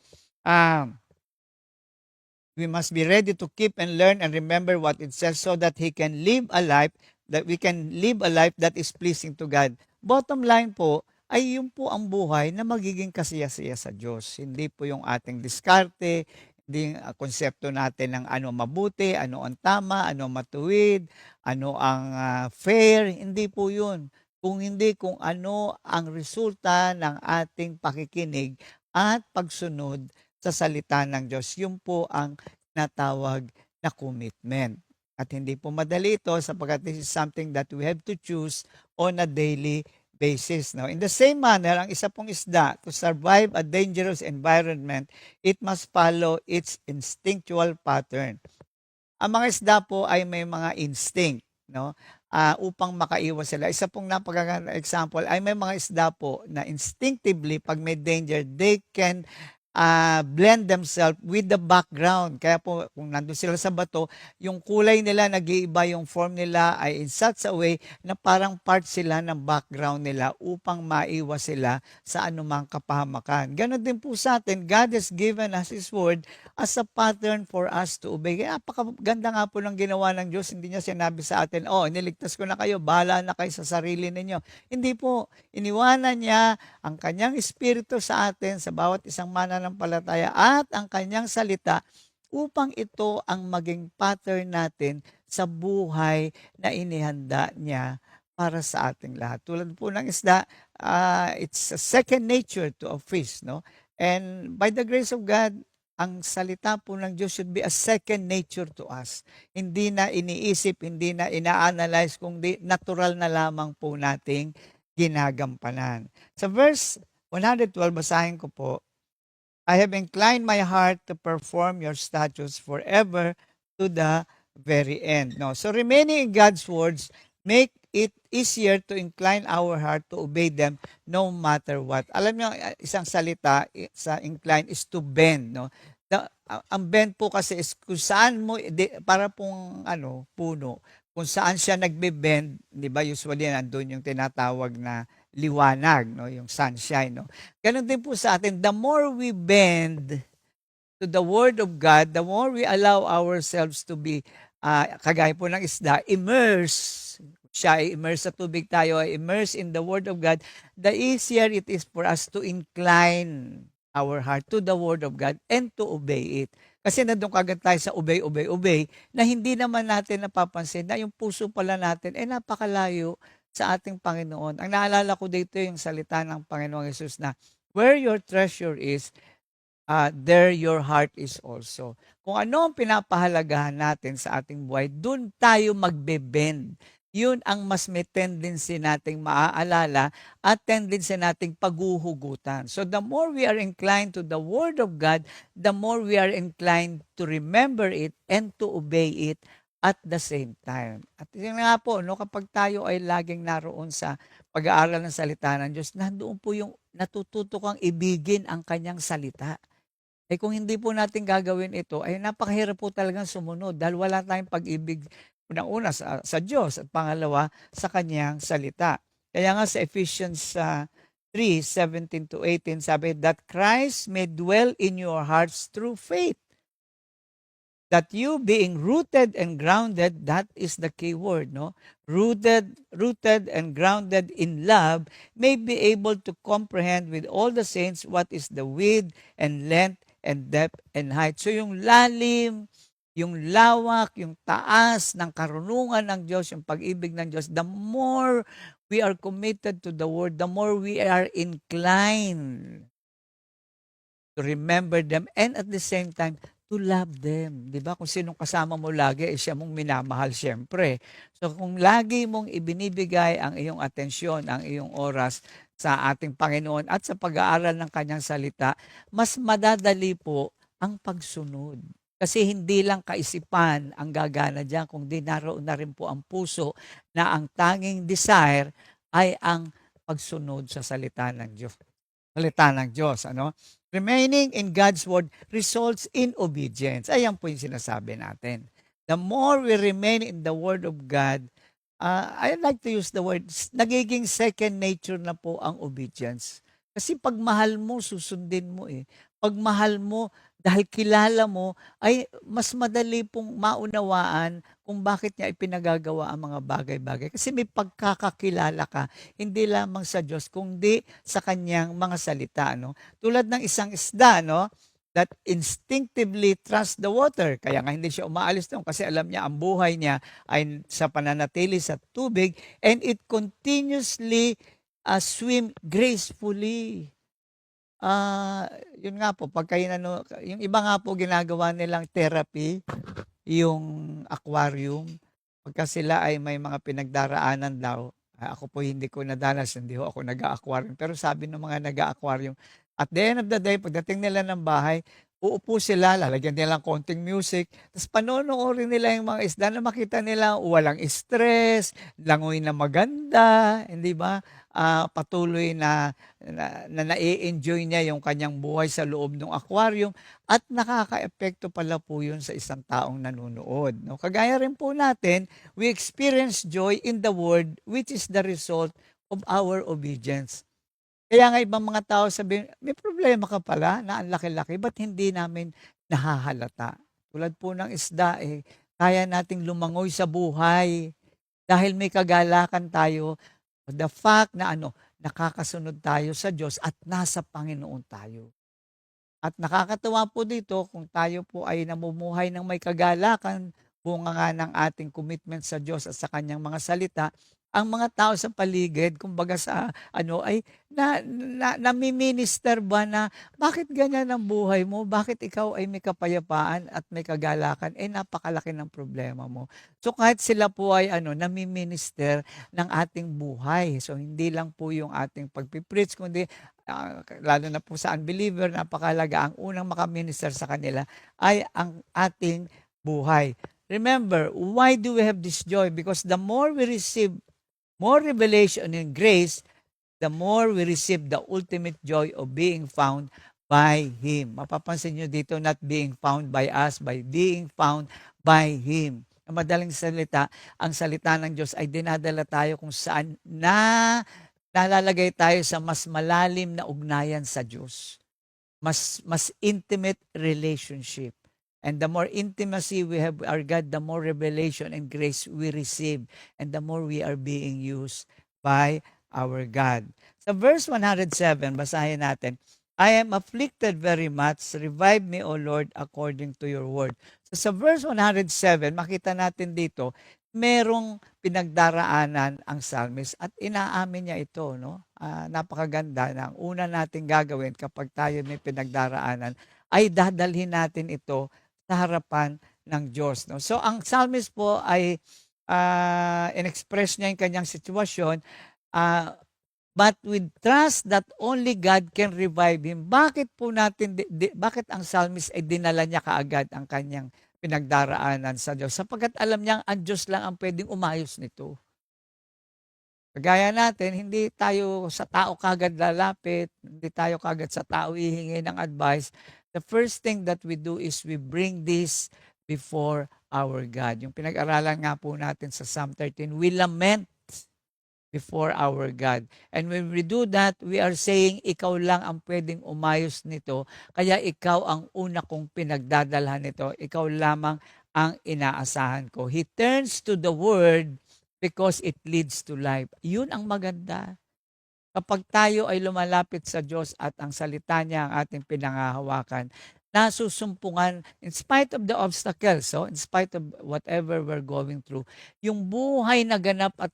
We must be ready to keep and learn and remember what it says so that we can live a life that is pleasing to God. Bottom line po, ay yun po ang buhay na magiging kasiyasiya sa Diyos. Hindi po yung ating diskarte, hindi yung konsepto natin ng ano mabuti, ano ang tama, ano matuwid, ano ang fair. Hindi po yun. Kung hindi kung ano ang resulta ng ating pakikinig at pagsunod sa salita ng Diyos. Yun po ang natawag na commitment. At hindi po madali ito sapagkat this is something that we have to choose on a daily basis. Now, in the same manner, ang isa pong isda, to survive a dangerous environment, it must follow its instinctual pattern. Ang mga isda po ay may mga instinct, no? Upang makaiwas sila. Isa pong napakagandang example ay may mga isda po na instinctively, pag may danger, they can blend themselves with the background. Kaya po, kung nandun sila sa bato, yung kulay nila, nag-iiba, yung form nila ay in such a way na parang part sila ng background nila upang maiwas sila sa anumang kapahamakan. Ganon din po sa atin, God has given us His Word as a pattern for us to obey. Kaya napakaganda nga po ng ginawa ng Diyos. Hindi niya sinabi sa atin, niligtas ko na kayo, bahala na kayo sa sarili ninyo. Hindi po. Iniwanan niya ang kanyang espiritu sa atin, sa bawat isang mananampalataya at ang kanyang salita upang ito ang maging pattern natin sa buhay na inihanda niya para sa ating lahat. Tulad po ng isda, it's a second nature to a fish, no? And by the grace of God, ang salita po ng Diyos should be a second nature to us. Hindi na iniisip, hindi na ina-analyze, kundi natural na lamang po nating ginagampanan. Sa verse 112, basahin ko po, I have inclined my heart to perform your statutes forever to the very end. No? So remaining in God's words, make it easier to incline our heart to obey them no matter what. Alam niyo, isang salita sa incline is to bend. No? Ang bend po kasi is kung saan mo, para pong puno, kung saan siya nagbe-bend, di ba, usually nandun yung tinatawag na liwanag, no, yung sunshine, no. Ganun din po sa atin, the more we bend to the Word of God, the more we allow ourselves to be, kagaya po ng isda, immerse, siya ay immerse sa tubig, tayo ay immerse in the Word of God, the easier it is for us to incline our heart to the Word of God and to obey it. Kasi nandun kagad tayo sa obey, na hindi naman natin napapansin na yung puso pala natin ay napakalayo sa ating Panginoon. Ang naalala ko dito yung salita ng Panginoong Yesus na, where your treasure is, there your heart is also. Kung ano ang pinapahalagahan natin sa ating buhay, dun tayo magbe-bend. Yun ang mas may tendency nating maaalala at tendency nating paghuhugutan. So the more we are inclined to the Word of God, the more we are inclined to remember it and to obey it at the same time. At yun nga po, no, kapag tayo ay laging naroon sa pag-aaral ng salita ng Diyos, nandoon po yung natututo kang ibigin ang kanyang salita. Eh kung hindi po natin gagawin ito, ay napakahirap po talagang sumunod dahil wala tayong pag-ibig unang-una sa Diyos at pangalawa sa kanyang salita. Kaya nga sa Ephesians 3:17 to 18 sabi, that Christ may dwell in your hearts through faith. That you being rooted and grounded, that is the key word, no? Rooted and grounded in love, may be able to comprehend with all the saints what is the width and length and depth and height. So yung lalim, yung lawak, yung taas ng karunungan ng Diyos, yung pag-ibig ng Diyos, the more we are committed to the Word, the more we are inclined to remember them and at the same time, to love them. Di ba? Kung sinong kasama mo lagi, siya mong minamahal siyempre. So kung lagi mong ibinibigay ang iyong atensyon, ang iyong oras sa ating Panginoon at sa pag-aaral ng kanyang salita, mas madadali po ang pagsunod. Kasi hindi lang kaisipan ang gagana diyan, kundi naroon na rin po ang puso na ang tanging desire ay ang pagsunod sa salita ng Diyos. Salita ng Diyos, ano? Remaining in God's Word results in obedience. Ayan po yung sinasabi natin. The more we remain in the Word of God, I like to use the word, nagiging second nature na po ang obedience. Kasi pag mahal mo, susundin mo eh. Pag mahal mo, dahil kilala mo, ay mas madali pong maunawaan kung bakit niya ipinagagawa ang mga bagay-bagay. Kasi may pagkakakilala ka, hindi lamang sa Diyos, kundi sa kanyang mga salita. No? Tulad ng isang isda, no? That instinctively trusts the water. Kaya nga hindi siya umaalis doon kasi alam niya ang buhay niya ay sa pananatili sa tubig and it continuously swim gracefully. Yun nga po, pagka yung iba nga po ginagawa nilang therapy, yung aquarium, pagka sila ay may mga pinagdaraanan daw, ako po hindi ko nadanas, hindi ho ako nag-aquarium, pero sabi ng mga nag-aquarium, at the end of the day, pagdating nila ng bahay, uupo sila, lalagyan nila ng konting music, tapos panonoorin nila yung mga isda na makita nila walang stress, langoy na maganda, hindi ba? Patuloy na nai-enjoy niya yung kanyang buhay sa loob ng aquarium at nakaka-epekto pala po yun sa isang taong nanonood. No? Kagaya rin po natin, we experience joy in the Word which is the result of our obedience. Kaya nga ibang mga tao sabihin, may problema ka pala na ang laki-laki, ba't hindi namin nahahalata? Tulad po ng isda, kaya nating lumangoy sa buhay dahil may kagalakan tayo. The fact na nakakasunod tayo sa Diyos at nasa Panginoon tayo. At nakakatuwa po dito kung tayo po ay namumuhay ng may kagalakan, bunga nga ng ating commitment sa Diyos at sa kanyang mga salita, ang mga tao sa paligid, kumbaga sa ay nami-minister ba na bakit ganyan ang buhay mo? Bakit ikaw ay may kapayapaan at may kagalakan? Napakalaki ng problema mo. So kahit sila po ay nami-minister ng ating buhay. So hindi lang po yung ating pagpipreach, kundi lalo na po sa unbeliever, napakalaga ang unang makaminister sa kanila ay ang ating buhay. Remember, why do we have this joy? Because the more we receive more revelation and grace, the more we receive the ultimate joy of being found by Him. Mapapansin nyo dito, not being found by us, by being found by Him. Ang madaling salita, ang salita ng Diyos ay dinadala tayo kung saan nalalagay tayo sa mas malalim na ugnayan sa Diyos. Mas intimate relationship. And the more intimacy we have with our God, the more revelation and grace we receive. And the more we are being used by our God. Sa verse 107, basahin natin, I am afflicted very much. Revive me, O Lord, according to your word. So sa verse 107, makita natin dito merong pinagdaraanan ang psalmist at inaamin niya ito, no? Napakaganda na ang una nating gagawin kapag tayo may pinagdaraanan ay dadalhin natin ito sa harapan ng Diyos, no? So ang psalmist po ay in-express niya yung kanyang sitwasyon, but with trust that only God can revive him. Bakit po natin, bakit ang psalmist ay dinala niya kaagad ang kanyang pinagdaraanan sa Diyos? Sapagkat alam niya ang Diyos lang ang pwedeng umayos nito. Kagaya natin, hindi tayo sa tao kagad lalapit, hindi tayo kagad sa tao hihingi ng advice. The first thing that we do is we bring this before our God. Yung pinag-aralan nga po natin sa Psalm 13, we lament before our God. And when we do that, we are saying, ikaw lang ang pwedeng umayos nito, kaya ikaw ang una kong pinagdadalhan nito, ikaw lamang ang inaasahan ko. He turns to the Word because it leads to life. Yun ang maganda. Kapag tayo ay lumalapit sa Diyos at ang salita niya ang ating pinangahawakan, nasusumpungan in spite of the obstacles, so in spite of whatever we're going through, yung buhay na ganap at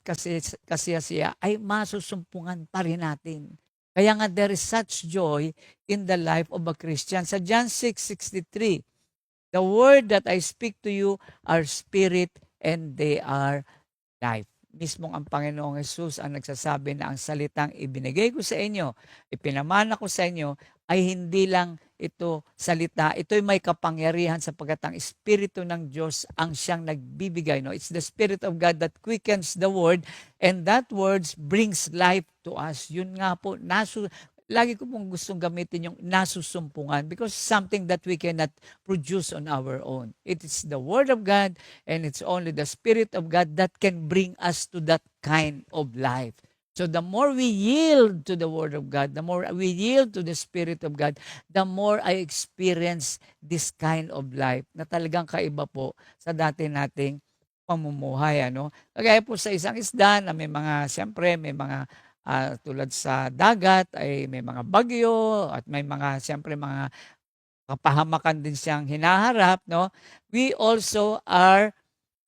kasiyasiya ay masusumpungan pa rin natin. Kaya nga there is such joy in the life of a Christian. Sa John 6:63, the word that I speak to you are spirit and they are life. Mismong ang Panginoong Jesus ang nagsasabi na ang salitang ibinigay ko sa inyo, ipinamana ko sa inyo, ay hindi lang ito salita, ito'y may kapangyarihan sapagkat ang Espiritu ng Diyos ang siyang nagbibigay. No? It's the Spirit of God that quickens the Word and that words brings life to us. Yun nga po, lagi ko pong gustong gamitin yung nasusumpungan because something that we cannot produce on our own. It is the Word of God and it's only the Spirit of God that can bring us to that kind of life. So the more we yield to the Word of God, the more we yield to the Spirit of God, the more I experience this kind of life na talagang kaiba po sa dati nating pamumuhay. Ano? Kagaya po sa isang isda na may mga, siyempre, may mga tulad sa dagat, ay may mga bagyo at may mga, siyempre, mga kapahamakan din siyang hinaharap. No? We also are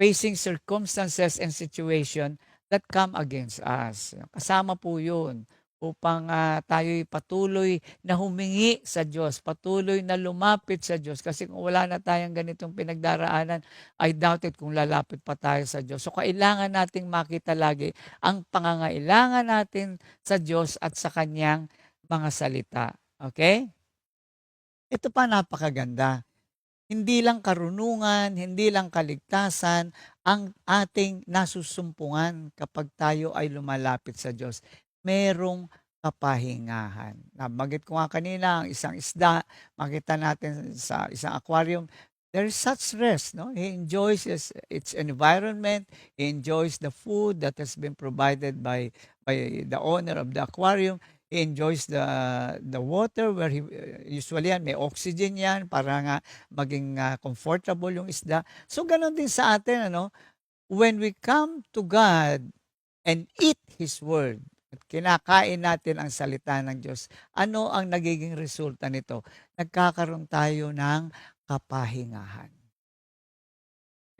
facing circumstances and situation that come against us. Kasama po yun upang tayo'y patuloy na humingi sa Diyos, patuloy na lumapit sa Diyos. Kasi kung wala na tayong ganitong pinagdaraanan, I doubt it kung lalapit pa tayo sa Diyos. So kailangan nating makita lagi ang pangangailangan natin sa Diyos at sa Kanyang mga salita. Okay? Ito pa napakaganda. Hindi lang karunungan, hindi lang kaligtasan ang ating nasusumpungan kapag tayo ay lumalapit sa Diyos. Merong kapahingahan. Nabanggit ko nga kanina, ang isang isda, makita natin sa isang aquarium, there is such rest. No? He enjoys its environment, he enjoys the food that has been provided by the owner of the aquarium. He enjoys the water where usually may oxygen yan para nga maging comfortable yung isda. So ganoon din sa atin, ano? When we come to God and eat His Word, at kinakain natin ang salita ng Diyos, ano ang nagiging resulta nito? Nagkakaroon tayo ng kapahingahan.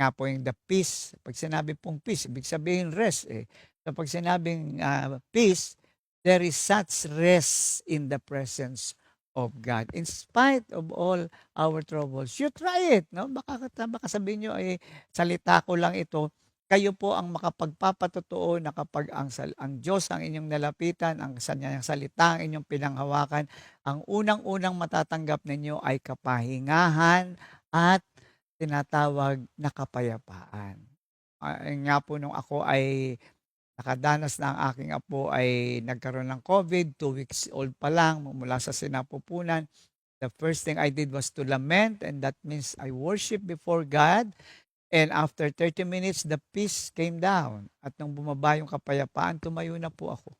Nga po yung the peace, pag sinabi pong peace, ibig sabihin rest. So pag sinabing peace, there is such rest in the presence of God. In spite of all our troubles, you try it. No? Baka sabihin nyo, salita ko lang ito. Kayo po ang makapagpapatotoo na kapag ang Diyos ang inyong nalapitan, ang Kanyang salita ang inyong pinanghawakan, ang unang-unang matatanggap ninyo ay kapahingahan at tinatawag na kapayapaan. Nga po nung ako ay nakadanas na ang aking apo ay nagkaroon ng COVID, 2 weeks old pa lang, mula sa sinapupunan. The first thing I did was to lament, and that means I worship before God. And after 30 minutes, the peace came down. At nung bumaba yung kapayapaan, tumayo na po ako.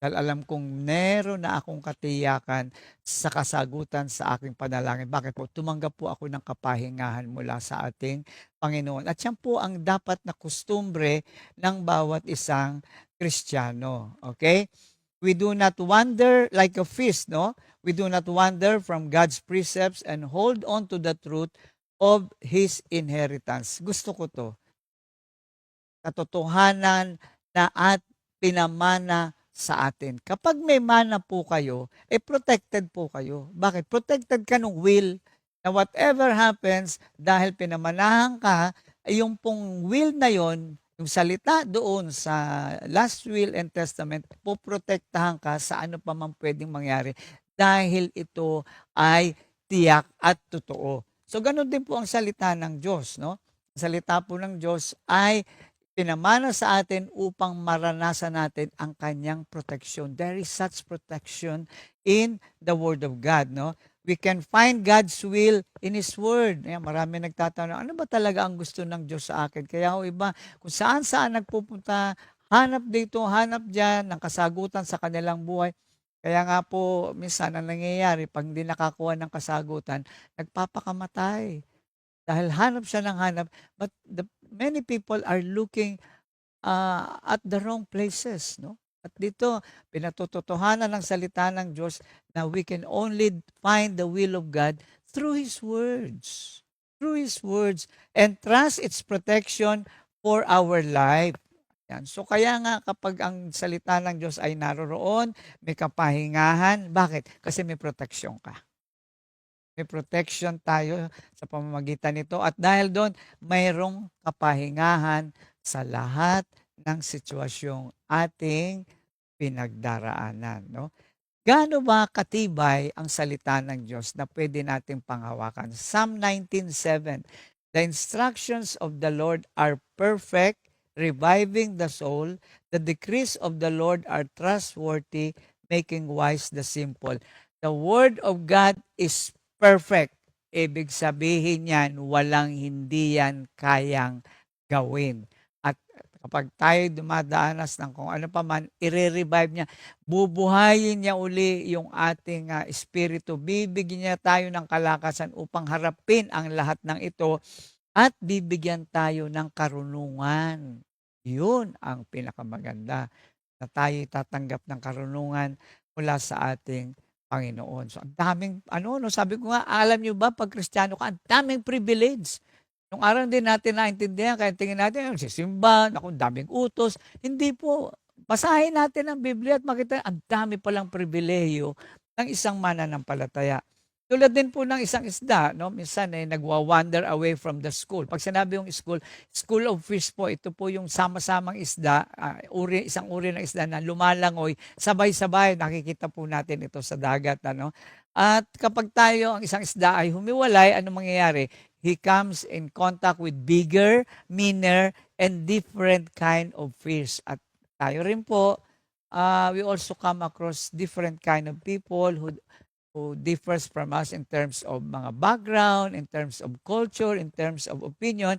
Dahil alam kong meron na akong katiyakan sa kasagutan sa aking panalangin. Bakit po? Tumanggap po ako ng kapahingahan mula sa ating Panginoon. At yan po ang dapat na kustumbre ng bawat isang Kristiyano. Okay? We do not wander like a fish, no? We do not wander from God's precepts and hold on to the truth of His inheritance. Gusto ko to. katotohanan na at pinamana sa atin. Kapag may mana po kayo, protected po kayo. Bakit? Protected ka ng will na whatever happens, dahil pinamanahan ka, yung pong will na yon, yung salita doon sa last will and testament, poprotektahan ka sa ano pa man pwedeng mangyari dahil ito ay tiyak at totoo. So ganun din po ang salita ng Diyos, no? Ang salita po ng Diyos ay pinamana sa atin upang maranasan natin ang kanyang protection. There is such protection in the Word of God, no? We can find God's will in His Word. Ayan, marami nagtatanong, ano ba talaga ang gusto ng Diyos sa akin? Kaya ho iba, kung saan-saan nagpupunta, hanap dito, hanap dyan, ng kasagutan sa kanilang buhay. Kaya nga po, minsan ang nangyayari, pag hindi nakakuha ng kasagutan, nagpapakamatay. Dahil hanap siya ng hanap. But many people are looking at the wrong places, no? At dito, pinatutotohanan ng salita ng Diyos na we can only find the will of God through His words. Through His words. And trust its protection for our life. Yan. So kaya nga kapag ang salita ng Diyos ay naroroon, may kapahingahan. Bakit? Kasi may protection ka. May protection tayo sa pamamagitan nito. At dahil doon, mayroong kapahingahan sa lahat ng sitwasyong ating pinagdaraanan. No? Gaano ba katibay ang salita ng Diyos na pwede nating panghawakan? Psalm 19:7, the instructions of the Lord are perfect, reviving the soul. The decrees of the Lord are trustworthy, making wise the simple. The word of God is perfect. Ibig sabihin yan, walang hindi yan kayang gawin. At kapag tayo dumadanas ng kung ano pa man, i-revive niya, bubuhayin niya uli yung ating espiritu. Bibigyan niya tayo ng kalakasan upang harapin ang lahat ng ito at bibigyan tayo ng karunungan. Yun ang pinakamaganda, na tayo tatanggap ng karunungan mula sa ating Panginoon. So, ang daming, sabi ko nga, alam niyo ba, pag Kristiyano ka, ang daming privilege. Nung araw din natin naintindihan, kaya tingin natin, sisimba, ang daming utos. Hindi po. Basahin natin ang Biblia at makita, ang dami palang pribileyo ng isang mananampalataya. Tulad din po ng isang isda, no? Minsan nagwa-wander away from the school. Pag sinabi yung school of fish po, ito po yung sama-samang isda, isang uri ng isda na lumalangoy, sabay-sabay, nakikita po natin ito sa dagat. Ano? At kapag tayo, ang isang isda ay humiwalay, ano mangyayari? He comes in contact with bigger, meaner, and different kind of fish. At tayo rin po, we also come across different kind of people who differs from us in terms of mga background, in terms of culture, in terms of opinion.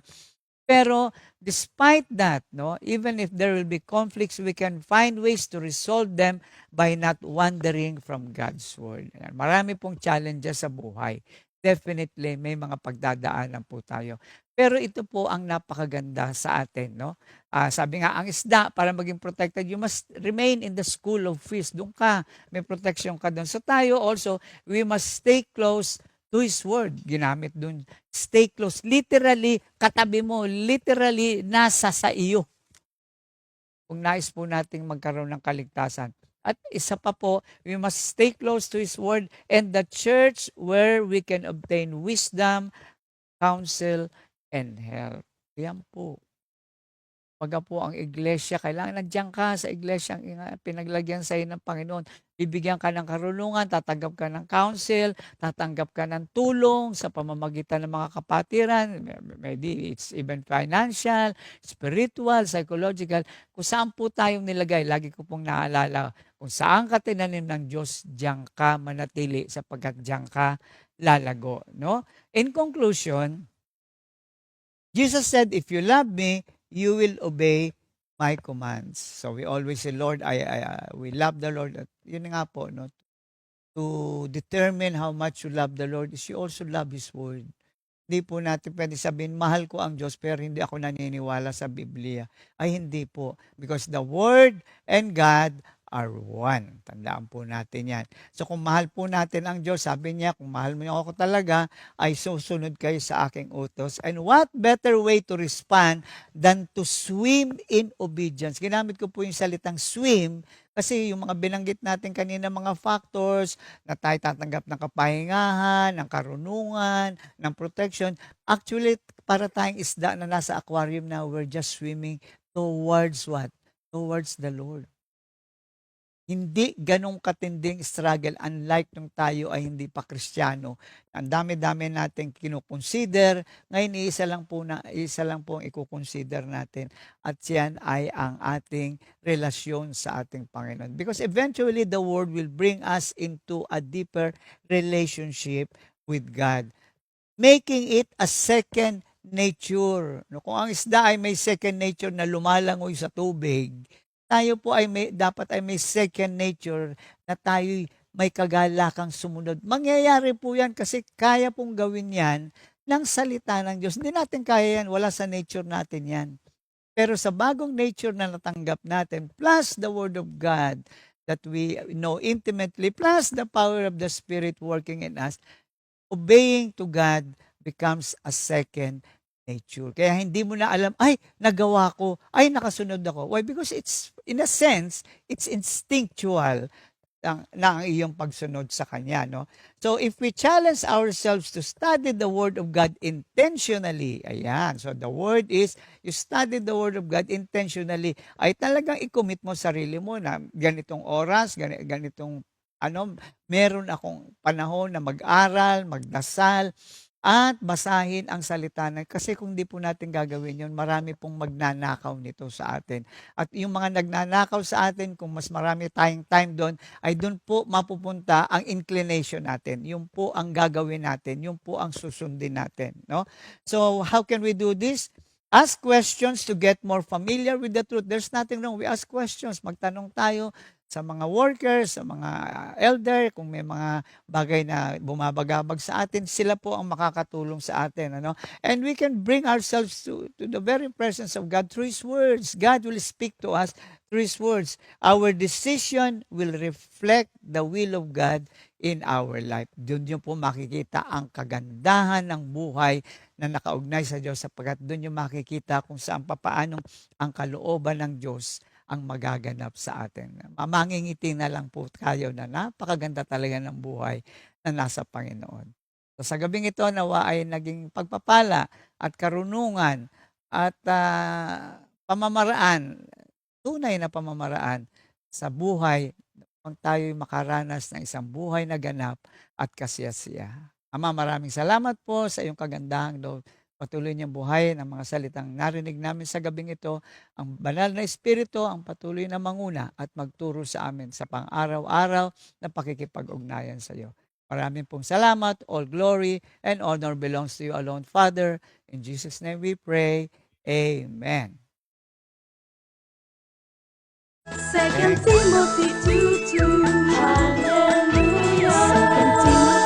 Pero despite that, no, even if there will be conflicts, we can find ways to resolve them by not wandering from God's Word. Ayan, marami pong challenges sa buhay. Definitely, may mga pagdadaanan po tayo. Pero ito po ang napakaganda sa atin, no? Sabi nga, ang isda, para maging protected, you must remain in the school of fish. Doon ka, may protection ka doon. So tayo also, we must stay close to His Word. Ginamit doon, stay close. Literally, katabi mo, literally, nasa sa iyo. Kung nais po nating magkaroon ng kaligtasan. At isa pa po, we must stay close to His Word and the church where we can obtain wisdom, counsel, and help. Yan po. Pagka po ang iglesia, kailangan nandiyan ka sa iglesia ang pinaglagyan sa iyo ng Panginoon. Bibigyan ka ng karunungan, tatanggap ka ng counsel, tatanggap ka ng tulong sa pamamagitan ng mga kapatiran. Maybe it's even financial, spiritual, psychological. Kung saan po tayong nilagay, lagi ko pong naalala, kung saan ka tinanim ng Diyos, diyan ka manatili sapagkat diyan ka lalago. No? In conclusion, Jesus said, if you love me, you will obey my commands. So we always say, Lord, we love the Lord. At yun nga po, no? To determine how much you love the Lord is you also love His Word. Hindi po natin pwede sabihin, mahal ko ang Diyos, pero hindi ako naniniwala sa Biblia. Ay, hindi po. Because the Word and God are one. Tandaan po natin yan. So kung mahal po natin ang Diyos, sabi niya, kung mahal mo ako talaga, ay susunod kayo sa aking utos. And what better way to respond than to swim in obedience? Ginamit ko po yung salitang swim kasi yung mga binanggit natin kanina mga factors na tayo tatanggap ng kapahingahan, ng karunungan, ng protection, actually para tayong isda na nasa aquarium na we're just swimming towards what? Towards the Lord. Hindi ganong katinding struggle unlike nung tayo ay hindi pa Kristiyano. Ang dami-dami nating kinukonsider. Ngayon, isa lang po ang ikukonsider natin. At yan ay ang ating relasyon sa ating Panginoon. Because eventually, the Word will bring us into a deeper relationship with God. Making it a second nature. No, kung ang isda ay may second nature na lumalangoy sa tubig, tayo po ay dapat ay may second nature na tayo may kagalakang sumunod. Mangyayari po yan kasi kaya pong gawin yan ng salita ng Diyos. Hindi natin kaya yan, wala sa nature natin yan. Pero sa bagong nature na natanggap natin, plus the Word of God that we know intimately, plus the power of the Spirit working in us, obeying to God becomes a second nature. Kaya hindi mo na alam, ay, nagawa ko, ay, nakasunod ako. Why? Because it's, in a sense, it's instinctual na ang iyong pagsunod sa Kanya. No? So, if we challenge ourselves to study the Word of God intentionally, ayan, so the word is, you study the Word of God intentionally, ay talagang i-commit mo sarili mo na ganitong oras, ganitong, meron akong panahon na mag-aral, magdasal, at basahin ang salita na kasi kung di po natin gagawin yun, marami pong magnanakaw nito sa atin. At yung mga nagnanakaw sa atin, kung mas marami tayong time doon, ay doon po mapupunta ang inclination natin. Yung po ang gagawin natin, yung po ang susundin natin. No? So, how can we do this? Ask questions to get more familiar with the truth. There's nothing wrong. We ask questions. Magtanong tayo sa mga workers, sa mga elder, kung may mga bagay na bumabagabag sa atin, sila po ang makakatulong sa atin. And we can bring ourselves to the very presence of God through His words. God will speak to us through His words. Our decision will reflect the will of God in our life. Doon nyo po makikita ang kagandahan ng buhay na nakaugnay sa Diyos sapagkat doon nyo makikita kung saan papaano ang kalooban ng Diyos ang magaganap sa atin. Mamangingiti na lang po tayo na napakaganda talaga ng buhay na nasa Panginoon. So sa gabing ito, nawa ay naging pagpapala at karunungan at pamamaraan, tunay na pamamaraan sa buhay kung tayo'y makaranas ng isang buhay na ganap at kasiyasiya. Ama, maraming salamat po sa iyong kagandahang loob. Patuloy niyang buhay ng mga salitang narinig namin sa gabing ito. Ang banal na Espiritu ang patuloy na manguna at magturo sa amin sa pang-araw-araw na pakikipag-ugnayan sa iyo. Maraming pong salamat. All glory and honor belongs to you alone, Father. In Jesus' name we pray. Amen. Second Timothy 2:2. Hallelujah. Second Timothy